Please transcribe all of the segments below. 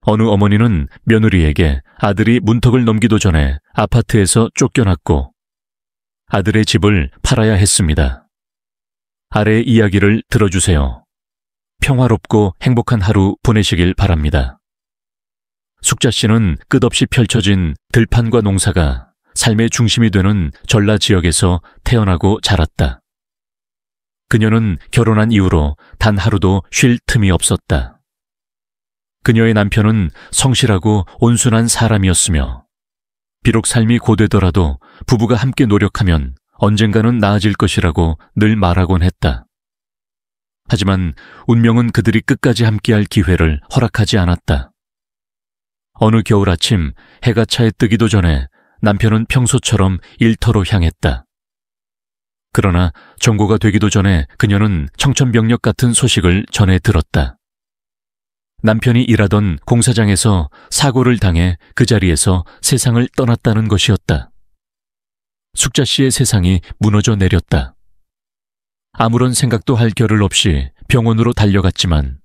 어느 어머니는 며느리에게 아들이 문턱을 넘기도 전에 아파트에서 쫓겨났고 아들의 집을 팔아야 했습니다. 아래의 이야기를 들어주세요. 평화롭고 행복한 하루 보내시길 바랍니다. 숙자 씨는 끝없이 펼쳐진 들판과 농사가 삶의 중심이 되는 전라 지역에서 태어나고 자랐다. 그녀는 결혼한 이후로 단 하루도 쉴 틈이 없었다. 그녀의 남편은 성실하고 온순한 사람이었으며 비록 삶이 고되더라도 부부가 함께 노력하면 언젠가는 나아질 것이라고 늘 말하곤 했다. 하지만 운명은 그들이 끝까지 함께할 기회를 허락하지 않았다. 어느 겨울 아침 해가 차에 뜨기도 전에 남편은 평소처럼 일터로 향했다. 그러나 정고가 되기도 전에 그녀는 청천벽력 같은 소식을 전해 들었다. 남편이 일하던 공사장에서 사고를 당해 그 자리에서 세상을 떠났다는 것이었다. 숙자 씨의 세상이 무너져 내렸다. 아무런 생각도 할 겨를 없이 병원으로 달려갔지만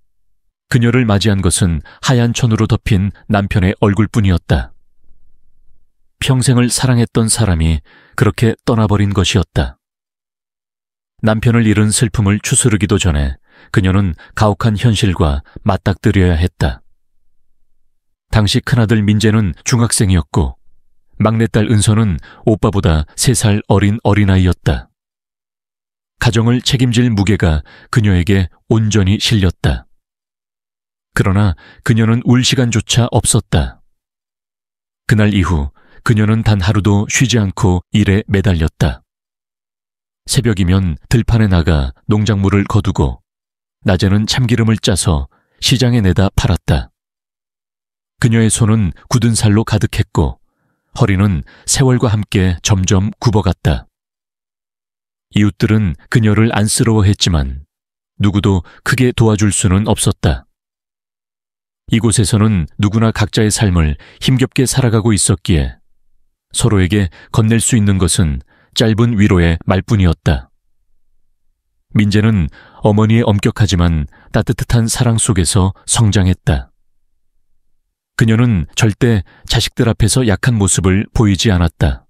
그녀를 맞이한 것은 하얀 천으로 덮인 남편의 얼굴뿐이었다. 평생을 사랑했던 사람이 그렇게 떠나버린 것이었다. 남편을 잃은 슬픔을 추스르기도 전에 그녀는 가혹한 현실과 맞닥뜨려야 했다. 당시 큰아들 민재는 중학생이었고 막내딸 은서는 오빠보다 3살 어린 어린아이였다. 가정을 책임질 무게가 그녀에게 온전히 실렸다. 그러나 그녀는 울 시간조차 없었다. 그날 이후 그녀는 단 하루도 쉬지 않고 일에 매달렸다. 새벽이면 들판에 나가 농작물을 거두고 낮에는 참기름을 짜서 시장에 내다 팔았다. 그녀의 손은 굳은 살로 가득했고 허리는 세월과 함께 점점 굽어갔다. 이웃들은 그녀를 안쓰러워했지만 누구도 크게 도와줄 수는 없었다. 이곳에서는 누구나 각자의 삶을 힘겹게 살아가고 있었기에 서로에게 건넬 수 있는 것은 짧은 위로의 말뿐이었다. 민재는 어머니의 엄격하지만 따뜻한 사랑 속에서 성장했다. 그녀는 절대 자식들 앞에서 약한 모습을 보이지 않았다.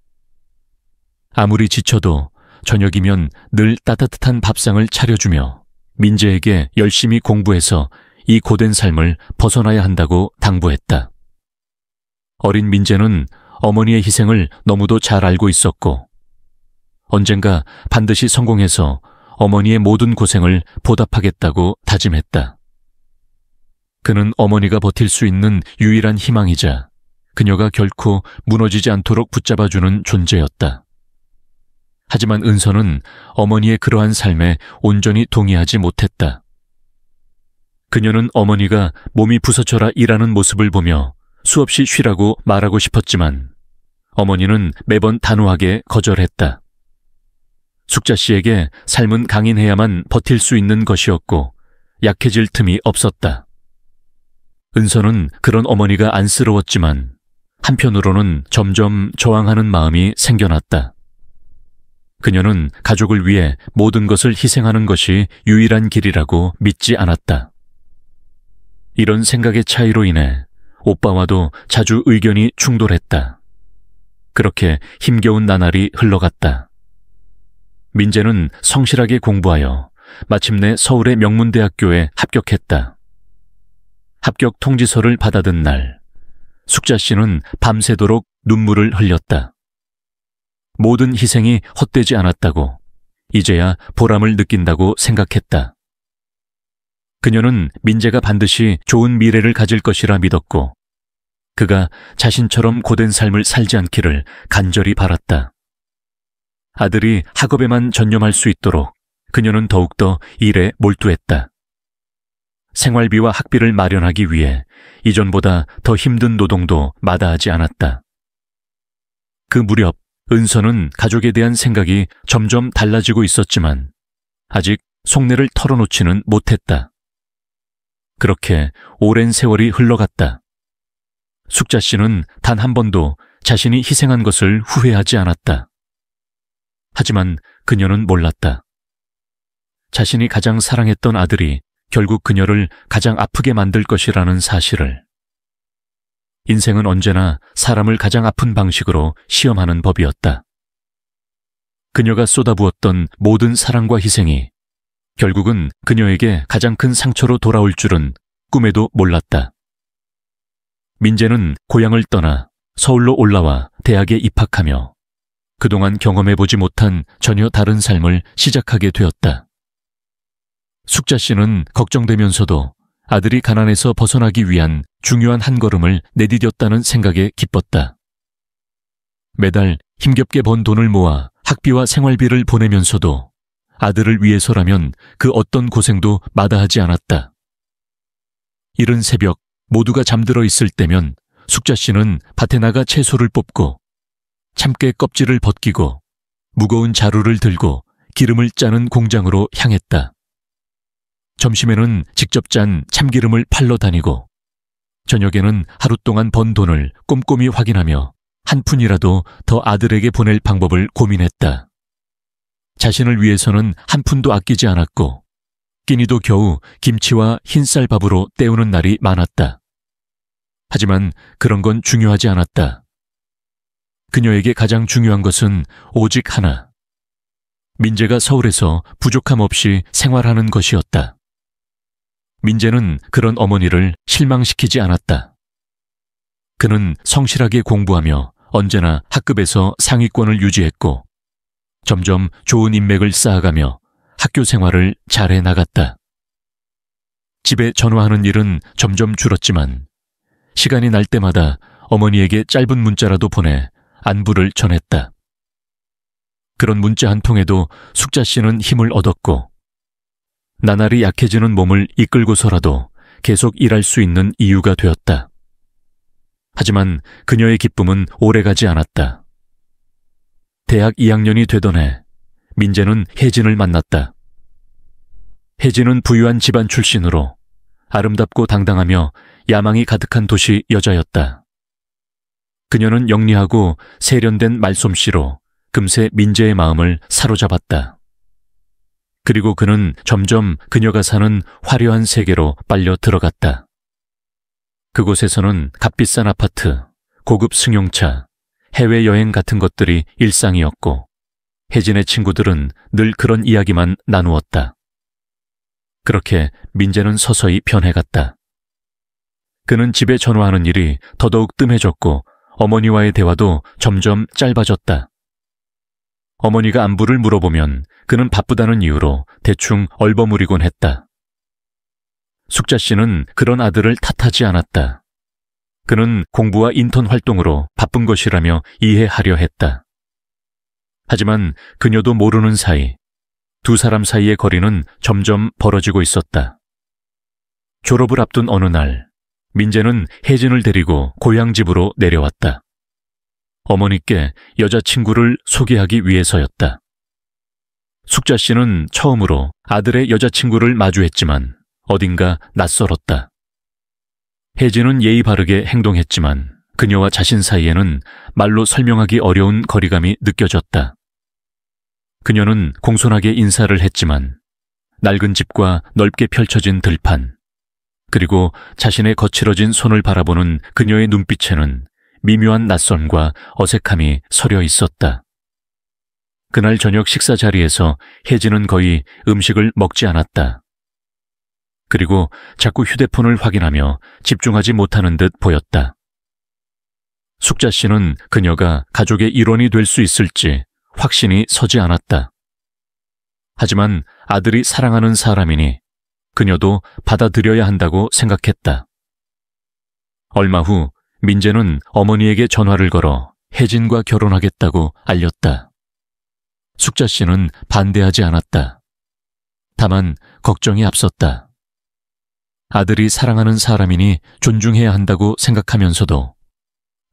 아무리 지쳐도 저녁이면 늘 따뜻한 밥상을 차려주며 민재에게 열심히 공부해서 이 고된 삶을 벗어나야 한다고 당부했다. 어린 민재는 어머니의 희생을 너무도 잘 알고 있었고 언젠가 반드시 성공해서 어머니의 모든 고생을 보답하겠다고 다짐했다. 그는 어머니가 버틸 수 있는 유일한 희망이자 그녀가 결코 무너지지 않도록 붙잡아주는 존재였다. 하지만 은서는 어머니의 그러한 삶에 온전히 동의하지 못했다. 그녀는 어머니가 몸이 부서져라 일하는 모습을 보며 수없이 쉬라고 말하고 싶었지만 어머니는 매번 단호하게 거절했다. 숙자 씨에게 삶은 강인해야만 버틸 수 있는 것이었고 약해질 틈이 없었다. 은서는 그런 어머니가 안쓰러웠지만 한편으로는 점점 저항하는 마음이 생겨났다. 그녀는 가족을 위해 모든 것을 희생하는 것이 유일한 길이라고 믿지 않았다. 이런 생각의 차이로 인해 오빠와도 자주 의견이 충돌했다. 그렇게 힘겨운 나날이 흘러갔다. 민재는 성실하게 공부하여 마침내 서울의 명문대학교에 합격했다. 합격 통지서를 받아든 날, 숙자 씨는 밤새도록 눈물을 흘렸다. 모든 희생이 헛되지 않았다고, 이제야 보람을 느낀다고 생각했다. 그녀는 민재가 반드시 좋은 미래를 가질 것이라 믿었고, 그가 자신처럼 고된 삶을 살지 않기를 간절히 바랐다. 아들이 학업에만 전념할 수 있도록 그녀는 더욱더 일에 몰두했다. 생활비와 학비를 마련하기 위해 이전보다 더 힘든 노동도 마다하지 않았다. 그 무렵 은서는 가족에 대한 생각이 점점 달라지고 있었지만 아직 속내를 털어놓지는 못했다. 그렇게 오랜 세월이 흘러갔다. 숙자 씨는 단 한 번도 자신이 희생한 것을 후회하지 않았다. 하지만 그녀는 몰랐다. 자신이 가장 사랑했던 아들이 결국 그녀를 가장 아프게 만들 것이라는 사실을. 인생은 언제나 사람을 가장 아픈 방식으로 시험하는 법이었다. 그녀가 쏟아부었던 모든 사랑과 희생이 결국은 그녀에게 가장 큰 상처로 돌아올 줄은 꿈에도 몰랐다. 민재는 고향을 떠나 서울로 올라와 대학에 입학하며 그동안 경험해보지 못한 전혀 다른 삶을 시작하게 되었다. 숙자 씨는 걱정되면서도 아들이 가난에서 벗어나기 위한 중요한 한 걸음을 내디뎠다는 생각에 기뻤다. 매달 힘겹게 번 돈을 모아 학비와 생활비를 보내면서도 아들을 위해서라면 그 어떤 고생도 마다하지 않았다. 이른 새벽 모두가 잠들어 있을 때면 숙자 씨는 밭에 나가 채소를 뽑고 참깨 껍질을 벗기고 무거운 자루를 들고 기름을 짜는 공장으로 향했다. 점심에는 직접 짠 참기름을 팔러 다니고 저녁에는 하루 동안 번 돈을 꼼꼼히 확인하며 한 푼이라도 더 아들에게 보낼 방법을 고민했다. 자신을 위해서는 한 푼도 아끼지 않았고 끼니도 겨우 김치와 흰쌀밥으로 때우는 날이 많았다. 하지만 그런 건 중요하지 않았다. 그녀에게 가장 중요한 것은 오직 하나. 민재가 서울에서 부족함 없이 생활하는 것이었다. 민재는 그런 어머니를 실망시키지 않았다. 그는 성실하게 공부하며 언제나 학급에서 상위권을 유지했고 점점 좋은 인맥을 쌓아가며 학교 생활을 잘해 나갔다. 집에 전화하는 일은 점점 줄었지만 시간이 날 때마다 어머니에게 짧은 문자라도 보내 안부를 전했다. 그런 문자 한 통에도 숙자 씨는 힘을 얻었고 나날이 약해지는 몸을 이끌고서라도 계속 일할 수 있는 이유가 되었다. 하지만 그녀의 기쁨은 오래가지 않았다. 대학 2학년이 되던 해 민재는 혜진을 만났다. 혜진은 부유한 집안 출신으로 아름답고 당당하며 야망이 가득한 도시 여자였다. 그녀는 영리하고 세련된 말솜씨로 금세 민재의 마음을 사로잡았다. 그리고 그는 점점 그녀가 사는 화려한 세계로 빨려 들어갔다. 그곳에서는 값비싼 아파트, 고급 승용차, 해외여행 같은 것들이 일상이었고 혜진의 친구들은 늘 그런 이야기만 나누었다. 그렇게 민재는 서서히 변해갔다. 그는 집에 전화하는 일이 더더욱 뜸해졌고 어머니와의 대화도 점점 짧아졌다. 어머니가 안부를 물어보면 그는 바쁘다는 이유로 대충 얼버무리곤 했다. 숙자 씨는 그런 아들을 탓하지 않았다. 그는 공부와 인턴 활동으로 바쁜 것이라며 이해하려 했다. 하지만 그녀도 모르는 사이 두 사람 사이의 거리는 점점 벌어지고 있었다. 졸업을 앞둔 어느 날 민재는 혜진을 데리고 고향집으로 내려왔다. 어머니께 여자친구를 소개하기 위해서였다. 숙자 씨는 처음으로 아들의 여자친구를 마주했지만 어딘가 낯설었다. 혜진은 예의 바르게 행동했지만 그녀와 자신 사이에는 말로 설명하기 어려운 거리감이 느껴졌다. 그녀는 공손하게 인사를 했지만 낡은 집과 넓게 펼쳐진 들판, 그리고 자신의 거칠어진 손을 바라보는 그녀의 눈빛에는 미묘한 낯섦과 어색함이 서려 있었다. 그날 저녁 식사 자리에서 혜진은 거의 음식을 먹지 않았다. 그리고 자꾸 휴대폰을 확인하며 집중하지 못하는 듯 보였다. 숙자 씨는 그녀가 가족의 일원이 될 수 있을지 확신이 서지 않았다. 하지만 아들이 사랑하는 사람이니 그녀도 받아들여야 한다고 생각했다. 얼마 후 민재는 어머니에게 전화를 걸어 혜진과 결혼하겠다고 알렸다. 숙자 씨는 반대하지 않았다. 다만 걱정이 앞섰다. 아들이 사랑하는 사람이니 존중해야 한다고 생각하면서도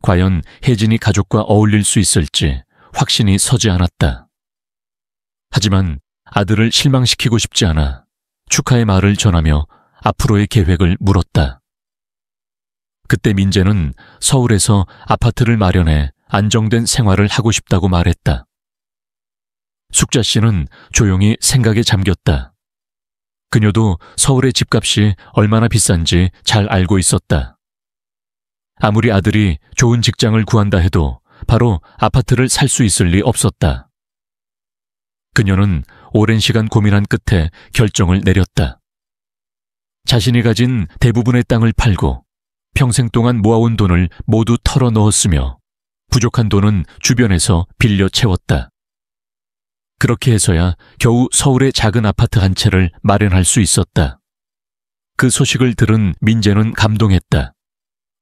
과연 혜진이 가족과 어울릴 수 있을지 확신이 서지 않았다. 하지만 아들을 실망시키고 싶지 않아 축하의 말을 전하며 앞으로의 계획을 물었다. 그때 민재는 서울에서 아파트를 마련해 안정된 생활을 하고 싶다고 말했다. 숙자 씨는 조용히 생각에 잠겼다. 그녀도 서울의 집값이 얼마나 비싼지 잘 알고 있었다. 아무리 아들이 좋은 직장을 구한다 해도 바로 아파트를 살 수 있을 리 없었다. 그녀는 오랜 시간 고민한 끝에 결정을 내렸다. 자신이 가진 대부분의 땅을 팔고 평생 동안 모아온 돈을 모두 털어 넣었으며 부족한 돈은 주변에서 빌려 채웠다. 그렇게 해서야 겨우 서울의 작은 아파트 한 채를 마련할 수 있었다. 그 소식을 들은 민재는 감동했다.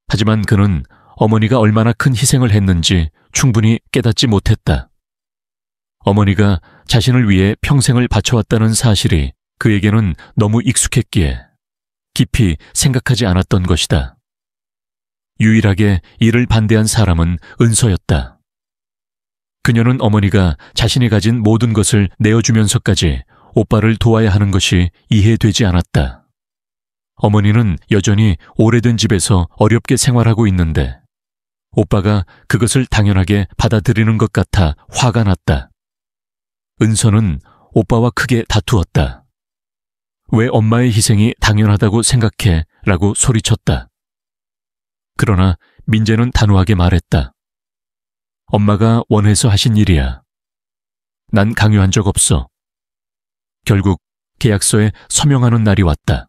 하지만 그는 어머니가 얼마나 큰 희생을 했는지 충분히 깨닫지 못했다. 어머니가 자신을 위해 평생을 바쳐왔다는 사실이 그에게는 너무 익숙했기에 깊이 생각하지 않았던 것이다. 유일하게 이를 반대한 사람은 은서였다. 그녀는 어머니가 자신이 가진 모든 것을 내어주면서까지 오빠를 도와야 하는 것이 이해되지 않았다. 어머니는 여전히 오래된 집에서 어렵게 생활하고 있는데 오빠가 그것을 당연하게 받아들이는 것 같아 화가 났다. 은서는 오빠와 크게 다투었다. 왜 엄마의 희생이 당연하다고 생각해? 라고 소리쳤다. 그러나 민재는 단호하게 말했다. 엄마가 원해서 하신 일이야. 난 강요한 적 없어. 결국 계약서에 서명하는 날이 왔다.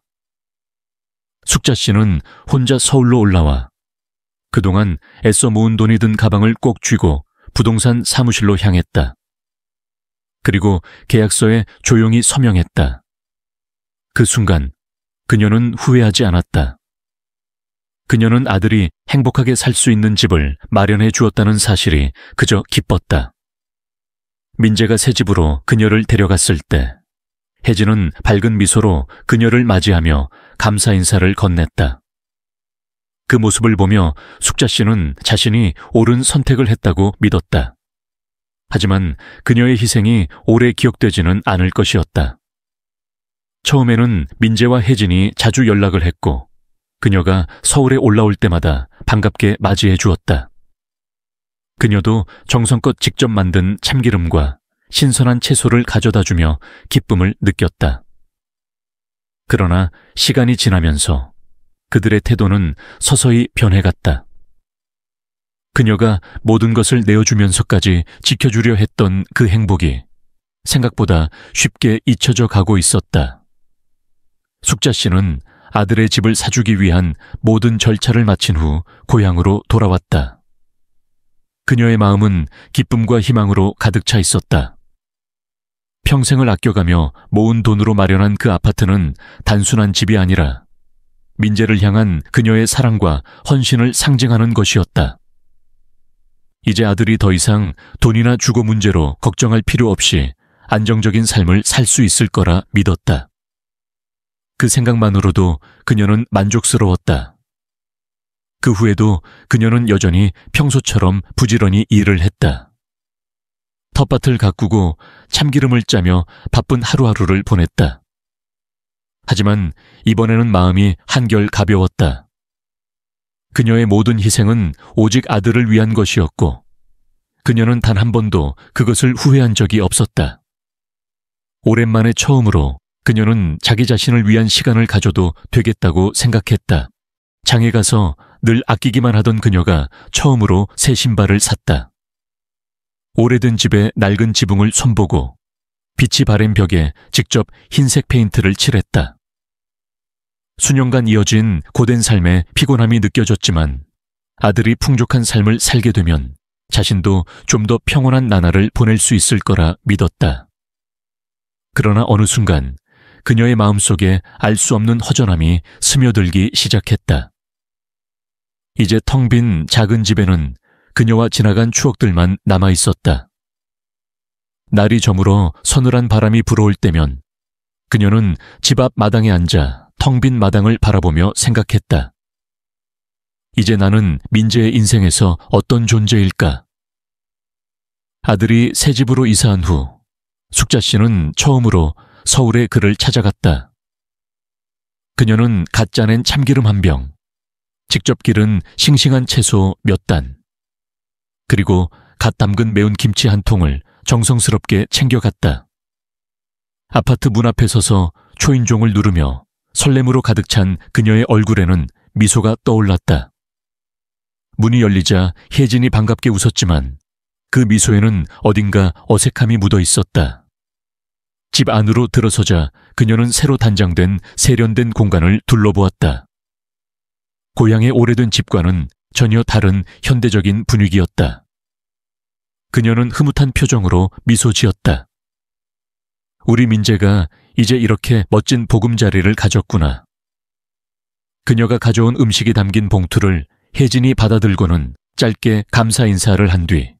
숙자 씨는 혼자 서울로 올라와 그동안 애써 모은 돈이 든 가방을 꼭 쥐고 부동산 사무실로 향했다. 그리고 계약서에 조용히 서명했다. 그 순간 그녀는 후회하지 않았다. 그녀는 아들이 행복하게 살 수 있는 집을 마련해 주었다는 사실이 그저 기뻤다. 민재가 새 집으로 그녀를 데려갔을 때 혜진은 밝은 미소로 그녀를 맞이하며 감사 인사를 건넸다. 그 모습을 보며 숙자 씨는 자신이 옳은 선택을 했다고 믿었다. 하지만 그녀의 희생이 오래 기억되지는 않을 것이었다. 처음에는 민재와 혜진이 자주 연락을 했고 그녀가 서울에 올라올 때마다 반갑게 맞이해 주었다. 그녀도 정성껏 직접 만든 참기름과 신선한 채소를 가져다 주며 기쁨을 느꼈다. 그러나 시간이 지나면서 그들의 태도는 서서히 변해갔다. 그녀가 모든 것을 내어주면서까지 지켜주려 했던 그 행복이 생각보다 쉽게 잊혀져 가고 있었다. 숙자 씨는 아들의 집을 사주기 위한 모든 절차를 마친 후 고향으로 돌아왔다. 그녀의 마음은 기쁨과 희망으로 가득 차 있었다. 평생을 아껴가며 모은 돈으로 마련한 그 아파트는 단순한 집이 아니라 민재를 향한 그녀의 사랑과 헌신을 상징하는 것이었다. 이제 아들이 더 이상 돈이나 주거 문제로 걱정할 필요 없이 안정적인 삶을 살 수 있을 거라 믿었다. 그 생각만으로도 그녀는 만족스러웠다. 그 후에도 그녀는 여전히 평소처럼 부지런히 일을 했다. 텃밭을 가꾸고 참기름을 짜며 바쁜 하루하루를 보냈다. 하지만 이번에는 마음이 한결 가벼웠다. 그녀의 모든 희생은 오직 아들을 위한 것이었고 그녀는 단 한 번도 그것을 후회한 적이 없었다. 오랜만에 처음으로 그녀는 자기 자신을 위한 시간을 가져도 되겠다고 생각했다. 장에 가서 늘 아끼기만 하던 그녀가 처음으로 새 신발을 샀다. 오래된 집의 낡은 지붕을 손보고 빛이 바랜 벽에 직접 흰색 페인트를 칠했다. 수년간 이어진 고된 삶에 피곤함이 느껴졌지만 아들이 풍족한 삶을 살게 되면 자신도 좀 더 평온한 나날을 보낼 수 있을 거라 믿었다. 그러나 어느 순간 그녀의 마음속에 알 수 없는 허전함이 스며들기 시작했다. 이제 텅 빈 작은 집에는 그녀와 지나간 추억들만 남아 있었다. 날이 저물어 서늘한 바람이 불어올 때면 그녀는 집 앞 마당에 앉아 텅 빈 마당을 바라보며 생각했다. 이제 나는 민재의 인생에서 어떤 존재일까? 아들이 새 집으로 이사한 후 숙자 씨는 처음으로 서울에 그를 찾아갔다. 그녀는 갓 짜낸 참기름 한 병, 직접 기른 싱싱한 채소 몇 단, 그리고 갓 담근 매운 김치 한 통을 정성스럽게 챙겨갔다. 아파트 문 앞에 서서 초인종을 누르며 설렘으로 가득 찬 그녀의 얼굴에는 미소가 떠올랐다. 문이 열리자 혜진이 반갑게 웃었지만 그 미소에는 어딘가 어색함이 묻어 있었다. 집 안으로 들어서자 그녀는 새로 단장된 세련된 공간을 둘러보았다. 고향의 오래된 집과는 전혀 다른 현대적인 분위기였다. 그녀는 흐뭇한 표정으로 미소 지었다. 우리 민재가 이제 이렇게 멋진 보금자리를 가졌구나. 그녀가 가져온 음식이 담긴 봉투를 혜진이 받아들고는 짧게 감사 인사를 한 뒤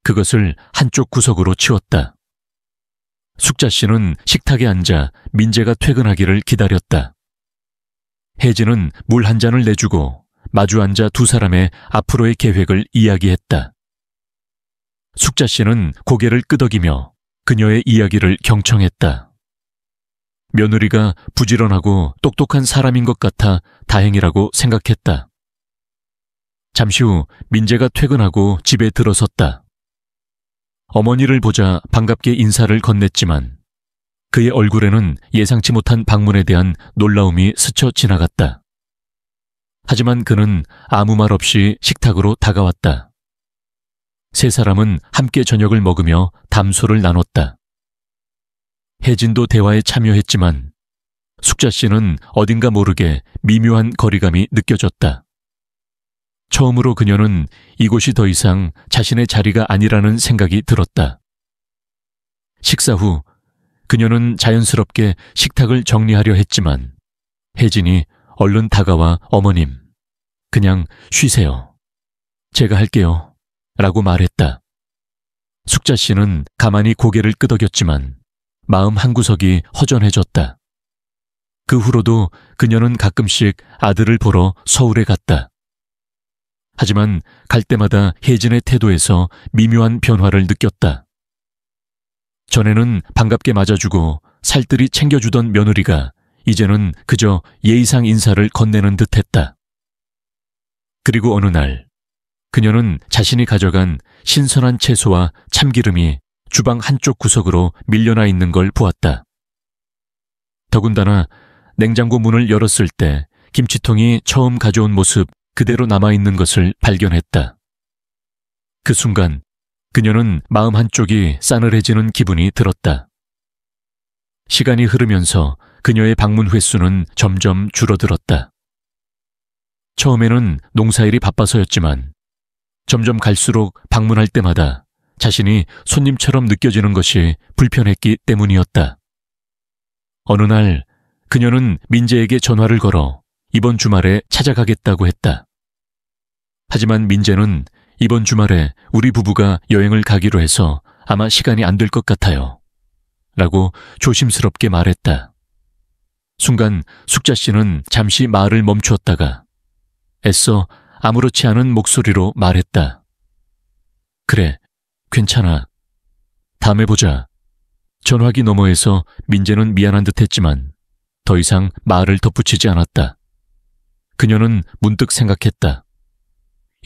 그것을 한쪽 구석으로 치웠다. 숙자 씨는 식탁에 앉아 민재가 퇴근하기를 기다렸다. 혜진은 물 한 잔을 내주고 마주 앉아 두 사람의 앞으로의 계획을 이야기했다. 숙자 씨는 고개를 끄덕이며 그녀의 이야기를 경청했다. 며느리가 부지런하고 똑똑한 사람인 것 같아 다행이라고 생각했다. 잠시 후 민재가 퇴근하고 집에 들어섰다. 어머니를 보자 반갑게 인사를 건넸지만 그의 얼굴에는 예상치 못한 방문에 대한 놀라움이 스쳐 지나갔다. 하지만 그는 아무 말 없이 식탁으로 다가왔다. 세 사람은 함께 저녁을 먹으며 담소를 나눴다. 혜진도 대화에 참여했지만 숙자 씨는 어딘가 모르게 미묘한 거리감이 느껴졌다. 처음으로 그녀는 이곳이 더 이상 자신의 자리가 아니라는 생각이 들었다. 식사 후 그녀는 자연스럽게 식탁을 정리하려 했지만 혜진이 얼른 다가와 어머님, 그냥 쉬세요. 제가 할게요. 라고 말했다. 숙자 씨는 가만히 고개를 끄덕였지만 마음 한구석이 허전해졌다. 그 후로도 그녀는 가끔씩 아들을 보러 서울에 갔다. 하지만 갈 때마다 혜진의 태도에서 미묘한 변화를 느꼈다. 전에는 반갑게 맞아주고 살뜰히 챙겨주던 며느리가 이제는 그저 예의상 인사를 건네는 듯했다. 그리고 어느 날 그녀는 자신이 가져간 신선한 채소와 참기름이 주방 한쪽 구석으로 밀려나 있는 걸 보았다. 더군다나 냉장고 문을 열었을 때 김치통이 처음 가져온 모습 그대로 남아있는 것을 발견했다. 그 순간 그녀는 마음 한쪽이 싸늘해지는 기분이 들었다. 시간이 흐르면서 그녀의 방문 횟수는 점점 줄어들었다. 처음에는 농사일이 바빠서였지만 점점 갈수록 방문할 때마다 자신이 손님처럼 느껴지는 것이 불편했기 때문이었다. 어느 날 그녀는 민재에게 전화를 걸어 이번 주말에 찾아가겠다고 했다. 하지만 민재는 이번 주말에 우리 부부가 여행을 가기로 해서 아마 시간이 안 될 것 같아요. 라고 조심스럽게 말했다. 순간 숙자 씨는 잠시 말을 멈추었다가 애써 아무렇지 않은 목소리로 말했다. 그래, 괜찮아. 다음에 보자. 전화기 너머에서 민재는 미안한 듯 했지만 더 이상 말을 덧붙이지 않았다. 그녀는 문득 생각했다.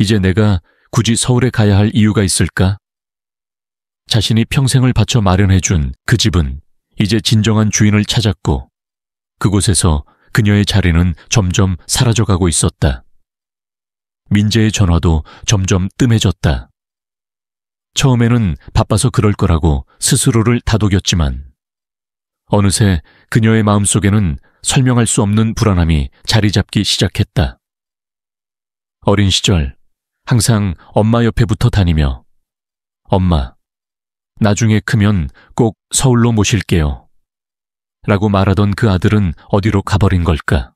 이제 내가 굳이 서울에 가야 할 이유가 있을까? 자신이 평생을 바쳐 마련해준 그 집은 이제 진정한 주인을 찾았고 그곳에서 그녀의 자리는 점점 사라져가고 있었다. 민재의 전화도 점점 뜸해졌다. 처음에는 바빠서 그럴 거라고 스스로를 다독였지만 어느새 그녀의 마음속에는 설명할 수 없는 불안함이 자리 잡기 시작했다. 어린 시절 항상 엄마 옆에 붙어 다니며 엄마, 나중에 크면 꼭 서울로 모실게요. 라고 말하던 그 아들은 어디로 가버린 걸까?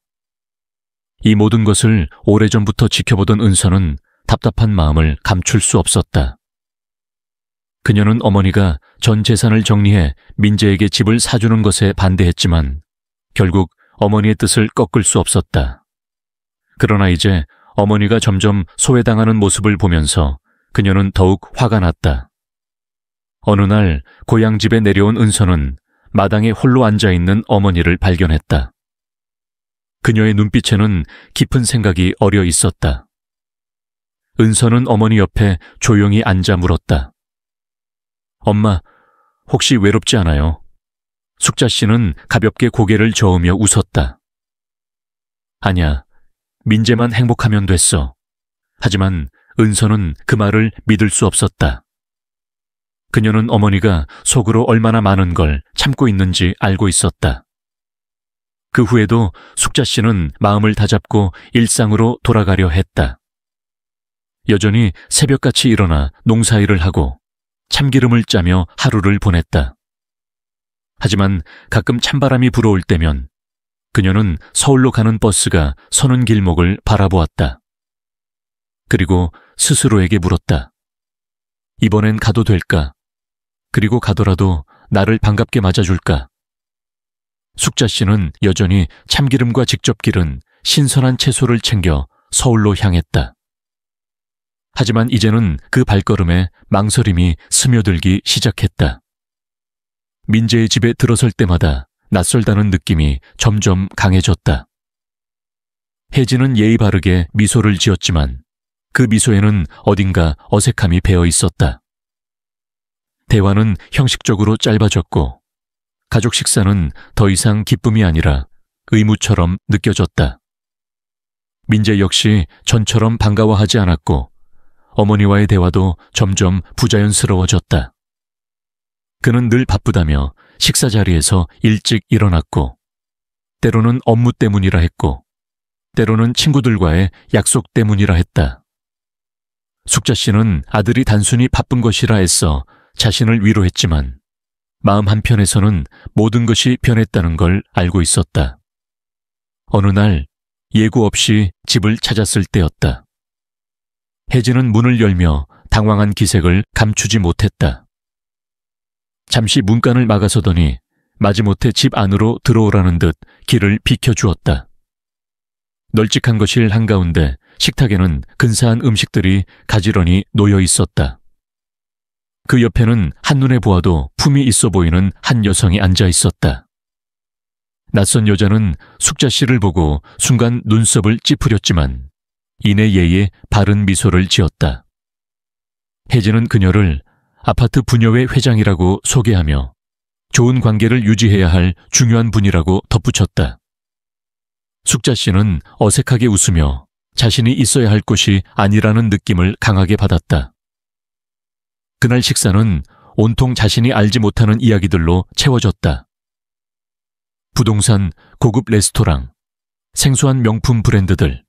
이 모든 것을 오래전부터 지켜보던 은서는 답답한 마음을 감출 수 없었다. 그녀는 어머니가 전 재산을 정리해 민재에게 집을 사주는 것에 반대했지만 결국 어머니의 뜻을 꺾을 수 없었다. 그러나 이제 어머니가 점점 소외당하는 모습을 보면서 그녀는 더욱 화가 났다. 어느 날 고향집에 내려온 은서는 마당에 홀로 앉아있는 어머니를 발견했다. 그녀의 눈빛에는 깊은 생각이 어려 있었다. 은서는 어머니 옆에 조용히 앉아 물었다. 엄마, 혹시 외롭지 않아요? 숙자 씨는 가볍게 고개를 저으며 웃었다. 아냐, 민재만 행복하면 됐어. 하지만 은서는 그 말을 믿을 수 없었다. 그녀는 어머니가 속으로 얼마나 많은 걸 참고 있는지 알고 있었다. 그 후에도 숙자 씨는 마음을 다잡고 일상으로 돌아가려 했다. 여전히 새벽같이 일어나 농사일을 하고 참기름을 짜며 하루를 보냈다. 하지만 가끔 찬바람이 불어올 때면 그녀는 서울로 가는 버스가 서는 길목을 바라보았다. 그리고 스스로에게 물었다. 이번엔 가도 될까? 그리고 가더라도 나를 반갑게 맞아줄까? 숙자 씨는 여전히 참기름과 직접 기른 신선한 채소를 챙겨 서울로 향했다. 하지만 이제는 그 발걸음에 망설임이 스며들기 시작했다. 민재의 집에 들어설 때마다 낯설다는 느낌이 점점 강해졌다. 혜진은 예의 바르게 미소를 지었지만 그 미소에는 어딘가 어색함이 배어 있었다. 대화는 형식적으로 짧아졌고 가족 식사는 더 이상 기쁨이 아니라 의무처럼 느껴졌다. 민재 역시 전처럼 반가워하지 않았고 어머니와의 대화도 점점 부자연스러워졌다. 그는 늘 바쁘다며 식사 자리에서 일찍 일어났고 때로는 업무 때문이라 했고 때로는 친구들과의 약속 때문이라 했다. 숙자 씨는 아들이 단순히 바쁜 것이라 애써 자신을 위로했지만 마음 한편에서는 모든 것이 변했다는 걸 알고 있었다. 어느 날 예고 없이 집을 찾았을 때였다. 혜진은 문을 열며 당황한 기색을 감추지 못했다. 잠시 문간을 막아서더니 마지못해 집 안으로 들어오라는 듯 길을 비켜주었다. 널찍한 거실 한가운데 식탁에는 근사한 음식들이 가지런히 놓여 있었다. 그 옆에는 한눈에 보아도 품이 있어 보이는 한 여성이 앉아 있었다. 낯선 여자는 숙자 씨를 보고 순간 눈썹을 찌푸렸지만 이내 예의 바른 미소를 지었다. 혜진은 그녀를 아파트 부녀회 회장이라고 소개하며 좋은 관계를 유지해야 할 중요한 분이라고 덧붙였다. 숙자 씨는 어색하게 웃으며 자신이 있어야 할 곳이 아니라는 느낌을 강하게 받았다. 그날 식사는 온통 자신이 알지 못하는 이야기들로 채워졌다. 부동산, 고급 레스토랑, 생소한 명품 브랜드들.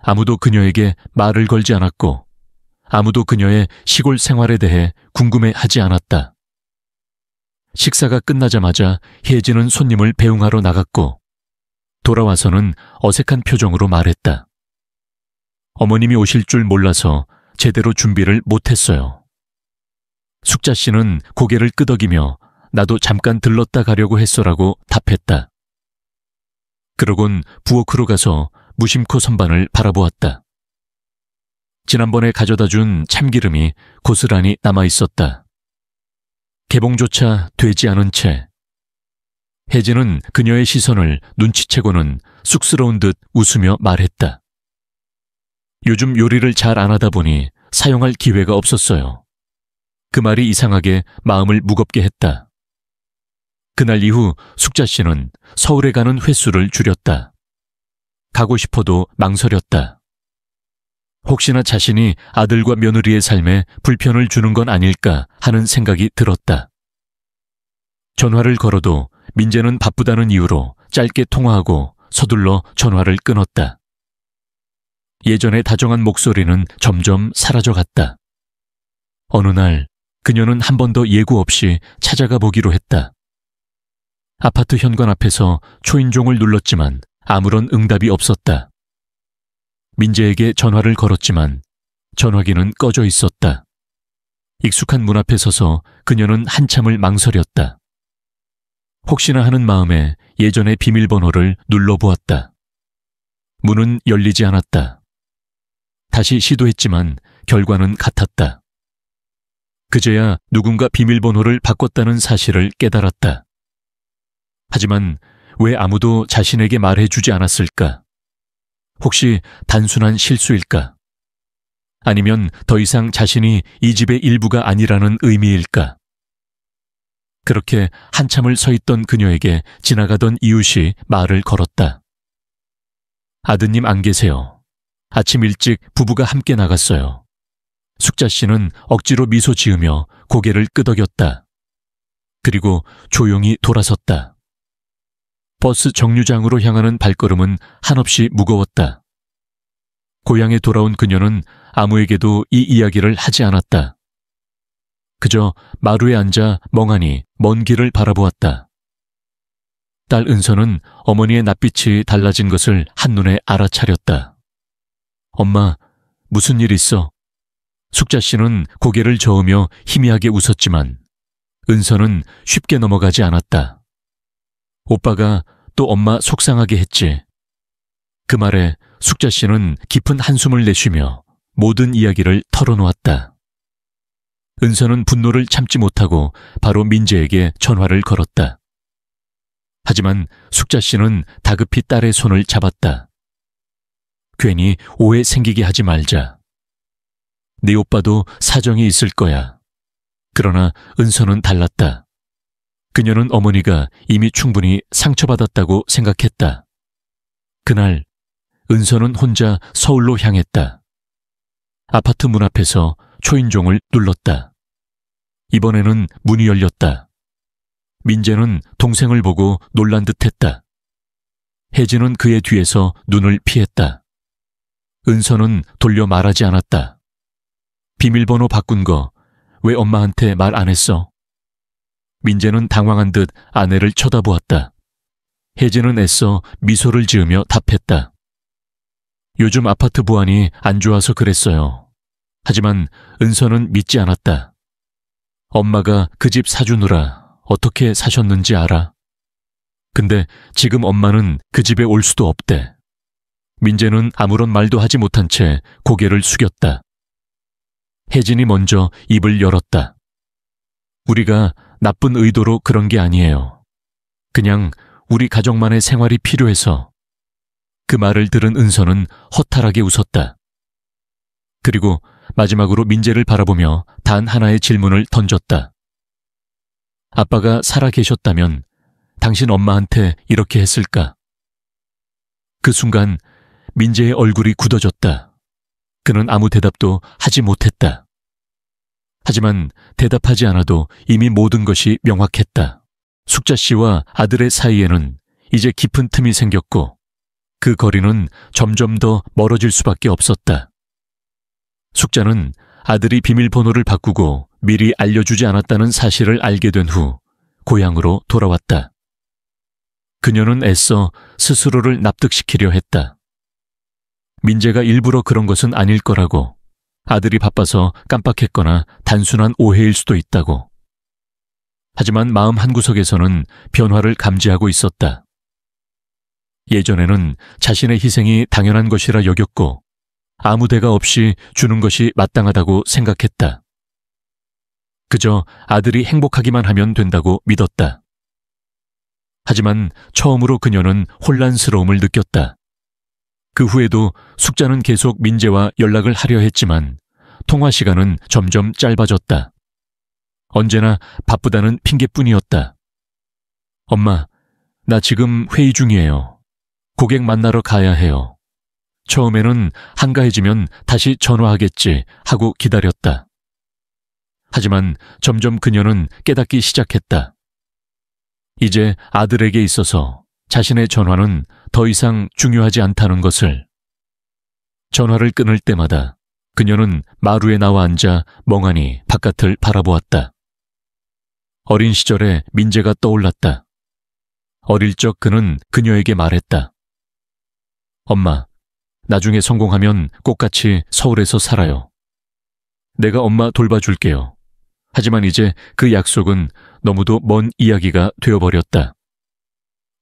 아무도 그녀에게 말을 걸지 않았고 아무도 그녀의 시골 생활에 대해 궁금해하지 않았다. 식사가 끝나자마자 혜진은 손님을 배웅하러 나갔고 돌아와서는 어색한 표정으로 말했다. 어머님이 오실 줄 몰라서 제대로 준비를 못했어요. 숙자 씨는 고개를 끄덕이며 나도 잠깐 들렀다 가려고 했어라고 답했다. 그러곤 부엌으로 가서 무심코 선반을 바라보았다. 지난번에 가져다 준 참기름이 고스란히 남아있었다. 개봉조차 되지 않은 채 혜진은 그녀의 시선을 눈치채고는 쑥스러운 듯 웃으며 말했다. 요즘 요리를 잘 안 하다 보니 사용할 기회가 없었어요. 그 말이 이상하게 마음을 무겁게 했다. 그날 이후 숙자 씨는 서울에 가는 횟수를 줄였다. 가고 싶어도 망설였다. 혹시나 자신이 아들과 며느리의 삶에 불편을 주는 건 아닐까 하는 생각이 들었다. 전화를 걸어도 민재는 바쁘다는 이유로 짧게 통화하고 서둘러 전화를 끊었다. 예전에 다정한 목소리는 점점 사라져갔다. 어느 날 그녀는 한 번 더 예고 없이 찾아가 보기로 했다. 아파트 현관 앞에서 초인종을 눌렀지만 아무런 응답이 없었다. 민재에게 전화를 걸었지만 전화기는 꺼져 있었다. 익숙한 문 앞에 서서 그녀는 한참을 망설였다. 혹시나 하는 마음에 예전의 비밀번호를 눌러보았다. 문은 열리지 않았다. 다시 시도했지만 결과는 같았다. 그제야 누군가 비밀번호를 바꿨다는 사실을 깨달았다. 하지만 왜 아무도 자신에게 말해주지 않았을까? 혹시 단순한 실수일까? 아니면 더 이상 자신이 이 집의 일부가 아니라는 의미일까? 그렇게 한참을 서 있던 그녀에게 지나가던 이웃이 말을 걸었다. 아드님 안 계세요. 아침 일찍 부부가 함께 나갔어요. 숙자 씨는 억지로 미소 지으며 고개를 끄덕였다. 그리고 조용히 돌아섰다. 버스 정류장으로 향하는 발걸음은 한없이 무거웠다. 고향에 돌아온 그녀는 아무에게도 이 이야기를 하지 않았다. 그저 마루에 앉아 멍하니 먼 길을 바라보았다. 딸 은서는 어머니의 낯빛이 달라진 것을 한눈에 알아차렸다. 엄마, 무슨 일 있어? 숙자 씨는 고개를 저으며 희미하게 웃었지만 은서는 쉽게 넘어가지 않았다. 오빠가 또 엄마 속상하게 했지. 그 말에 숙자 씨는 깊은 한숨을 내쉬며 모든 이야기를 털어놓았다. 은서는 분노를 참지 못하고 바로 민재에게 전화를 걸었다. 하지만 숙자 씨는 다급히 딸의 손을 잡았다. 괜히 오해 생기게 하지 말자. 네 오빠도 사정이 있을 거야. 그러나 은서는 달랐다. 그녀는 어머니가 이미 충분히 상처받았다고 생각했다. 그날 은서는 혼자 서울로 향했다. 아파트 문 앞에서 초인종을 눌렀다. 이번에는 문이 열렸다. 민재는 동생을 보고 놀란 듯했다. 혜진은 그의 뒤에서 눈을 피했다. 은서는 돌려 말하지 않았다. 비밀번호 바꾼 거 왜 엄마한테 말 안 했어? 민재는 당황한 듯 아내를 쳐다보았다. 혜진은 애써 미소를 지으며 답했다. 요즘 아파트 보안이 안 좋아서 그랬어요. 하지만 은서는 믿지 않았다. 엄마가 그 집 사주느라 어떻게 사셨는지 알아? 근데 지금 엄마는 그 집에 올 수도 없대. 민재는 아무런 말도 하지 못한 채 고개를 숙였다. 혜진이 먼저 입을 열었다. 우리가 나쁜 의도로 그런 게 아니에요. 그냥 우리 가족만의 생활이 필요해서. 그 말을 들은 은서는 허탈하게 웃었다. 그리고 마지막으로 민재를 바라보며 단 하나의 질문을 던졌다. 아빠가 살아 계셨다면 당신 엄마한테 이렇게 했을까? 그 순간 민재의 얼굴이 굳어졌다. 그는 아무 대답도 하지 못했다. 하지만 대답하지 않아도 이미 모든 것이 명확했다. 숙자 씨와 아들의 사이에는 이제 깊은 틈이 생겼고 그 거리는 점점 더 멀어질 수밖에 없었다. 숙자는 아들이 비밀번호를 바꾸고 미리 알려주지 않았다는 사실을 알게 된 후 고향으로 돌아왔다. 그녀는 애써 스스로를 납득시키려 했다. 민재가 일부러 그런 것은 아닐 거라고, 아들이 바빠서 깜빡했거나 단순한 오해일 수도 있다고. 하지만 마음 한구석에서는 변화를 감지하고 있었다. 예전에는 자신의 희생이 당연한 것이라 여겼고 아무 대가 없이 주는 것이 마땅하다고 생각했다. 그저 아들이 행복하기만 하면 된다고 믿었다. 하지만 처음으로 그녀는 혼란스러움을 느꼈다. 그 후에도 숙자는 계속 민재와 연락을 하려 했지만 통화 시간은 점점 짧아졌다. 언제나 바쁘다는 핑계뿐이었다. 엄마, 나 지금 회의 중이에요. 고객 만나러 가야 해요. 처음에는 한가해지면 다시 전화하겠지 하고 기다렸다. 하지만 점점 그녀는 깨닫기 시작했다. 이제 아들에게 있어서 자신의 전화는 더 이상 중요하지 않다는 것을. 전화를 끊을 때마다 그녀는 마루에 나와 앉아 멍하니 바깥을 바라보았다. 어린 시절에 민재가 떠올랐다. 어릴 적 그는 그녀에게 말했다. 엄마, 나중에 성공하면 꼭 같이 서울에서 살아요. 내가 엄마 돌봐줄게요. 하지만 이제 그 약속은 너무도 먼 이야기가 되어버렸다.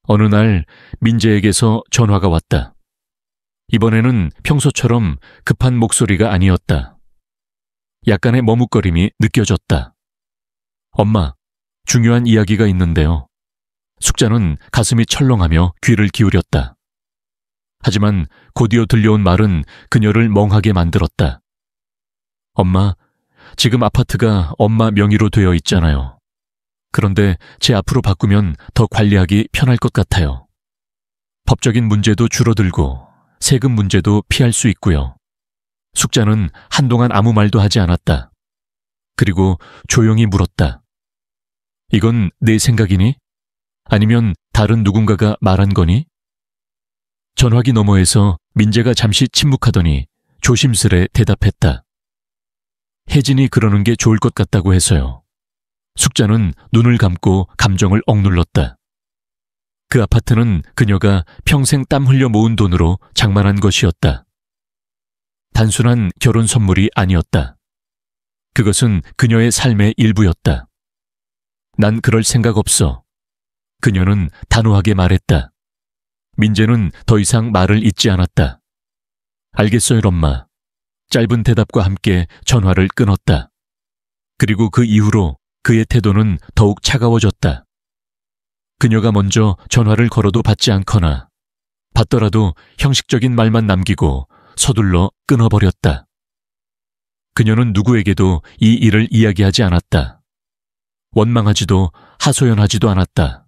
어느 날 민재에게서 전화가 왔다. 이번에는 평소처럼 급한 목소리가 아니었다. 약간의 머뭇거림이 느껴졌다. 엄마, 중요한 이야기가 있는데요. 숙자는 가슴이 철렁하며 귀를 기울였다. 하지만 곧이어 들려온 말은 그녀를 멍하게 만들었다. 엄마, 지금 아파트가 엄마 명의로 되어 있잖아요. 그런데 제 앞으로 바꾸면 더 관리하기 편할 것 같아요. 법적인 문제도 줄어들고 세금 문제도 피할 수 있고요. 숙자는 한동안 아무 말도 하지 않았다. 그리고 조용히 물었다. 이건 내 생각이니? 아니면 다른 누군가가 말한 거니? 전화기 너머에서 민재가 잠시 침묵하더니 조심스레 대답했다. 혜진이 그러는 게 좋을 것 같다고 해서요. 숙자는 눈을 감고 감정을 억눌렀다. 그 아파트는 그녀가 평생 땀 흘려 모은 돈으로 장만한 것이었다. 단순한 결혼 선물이 아니었다. 그것은 그녀의 삶의 일부였다. 난 그럴 생각 없어. 그녀는 단호하게 말했다. 민재는 더 이상 말을 잇지 않았다. 알겠어요, 엄마. 짧은 대답과 함께 전화를 끊었다. 그리고 그 이후로 그의 태도는 더욱 차가워졌다. 그녀가 먼저 전화를 걸어도 받지 않거나 받더라도 형식적인 말만 남기고 서둘러 끊어버렸다. 그녀는 누구에게도 이 일을 이야기하지 않았다. 원망하지도 하소연하지도 않았다.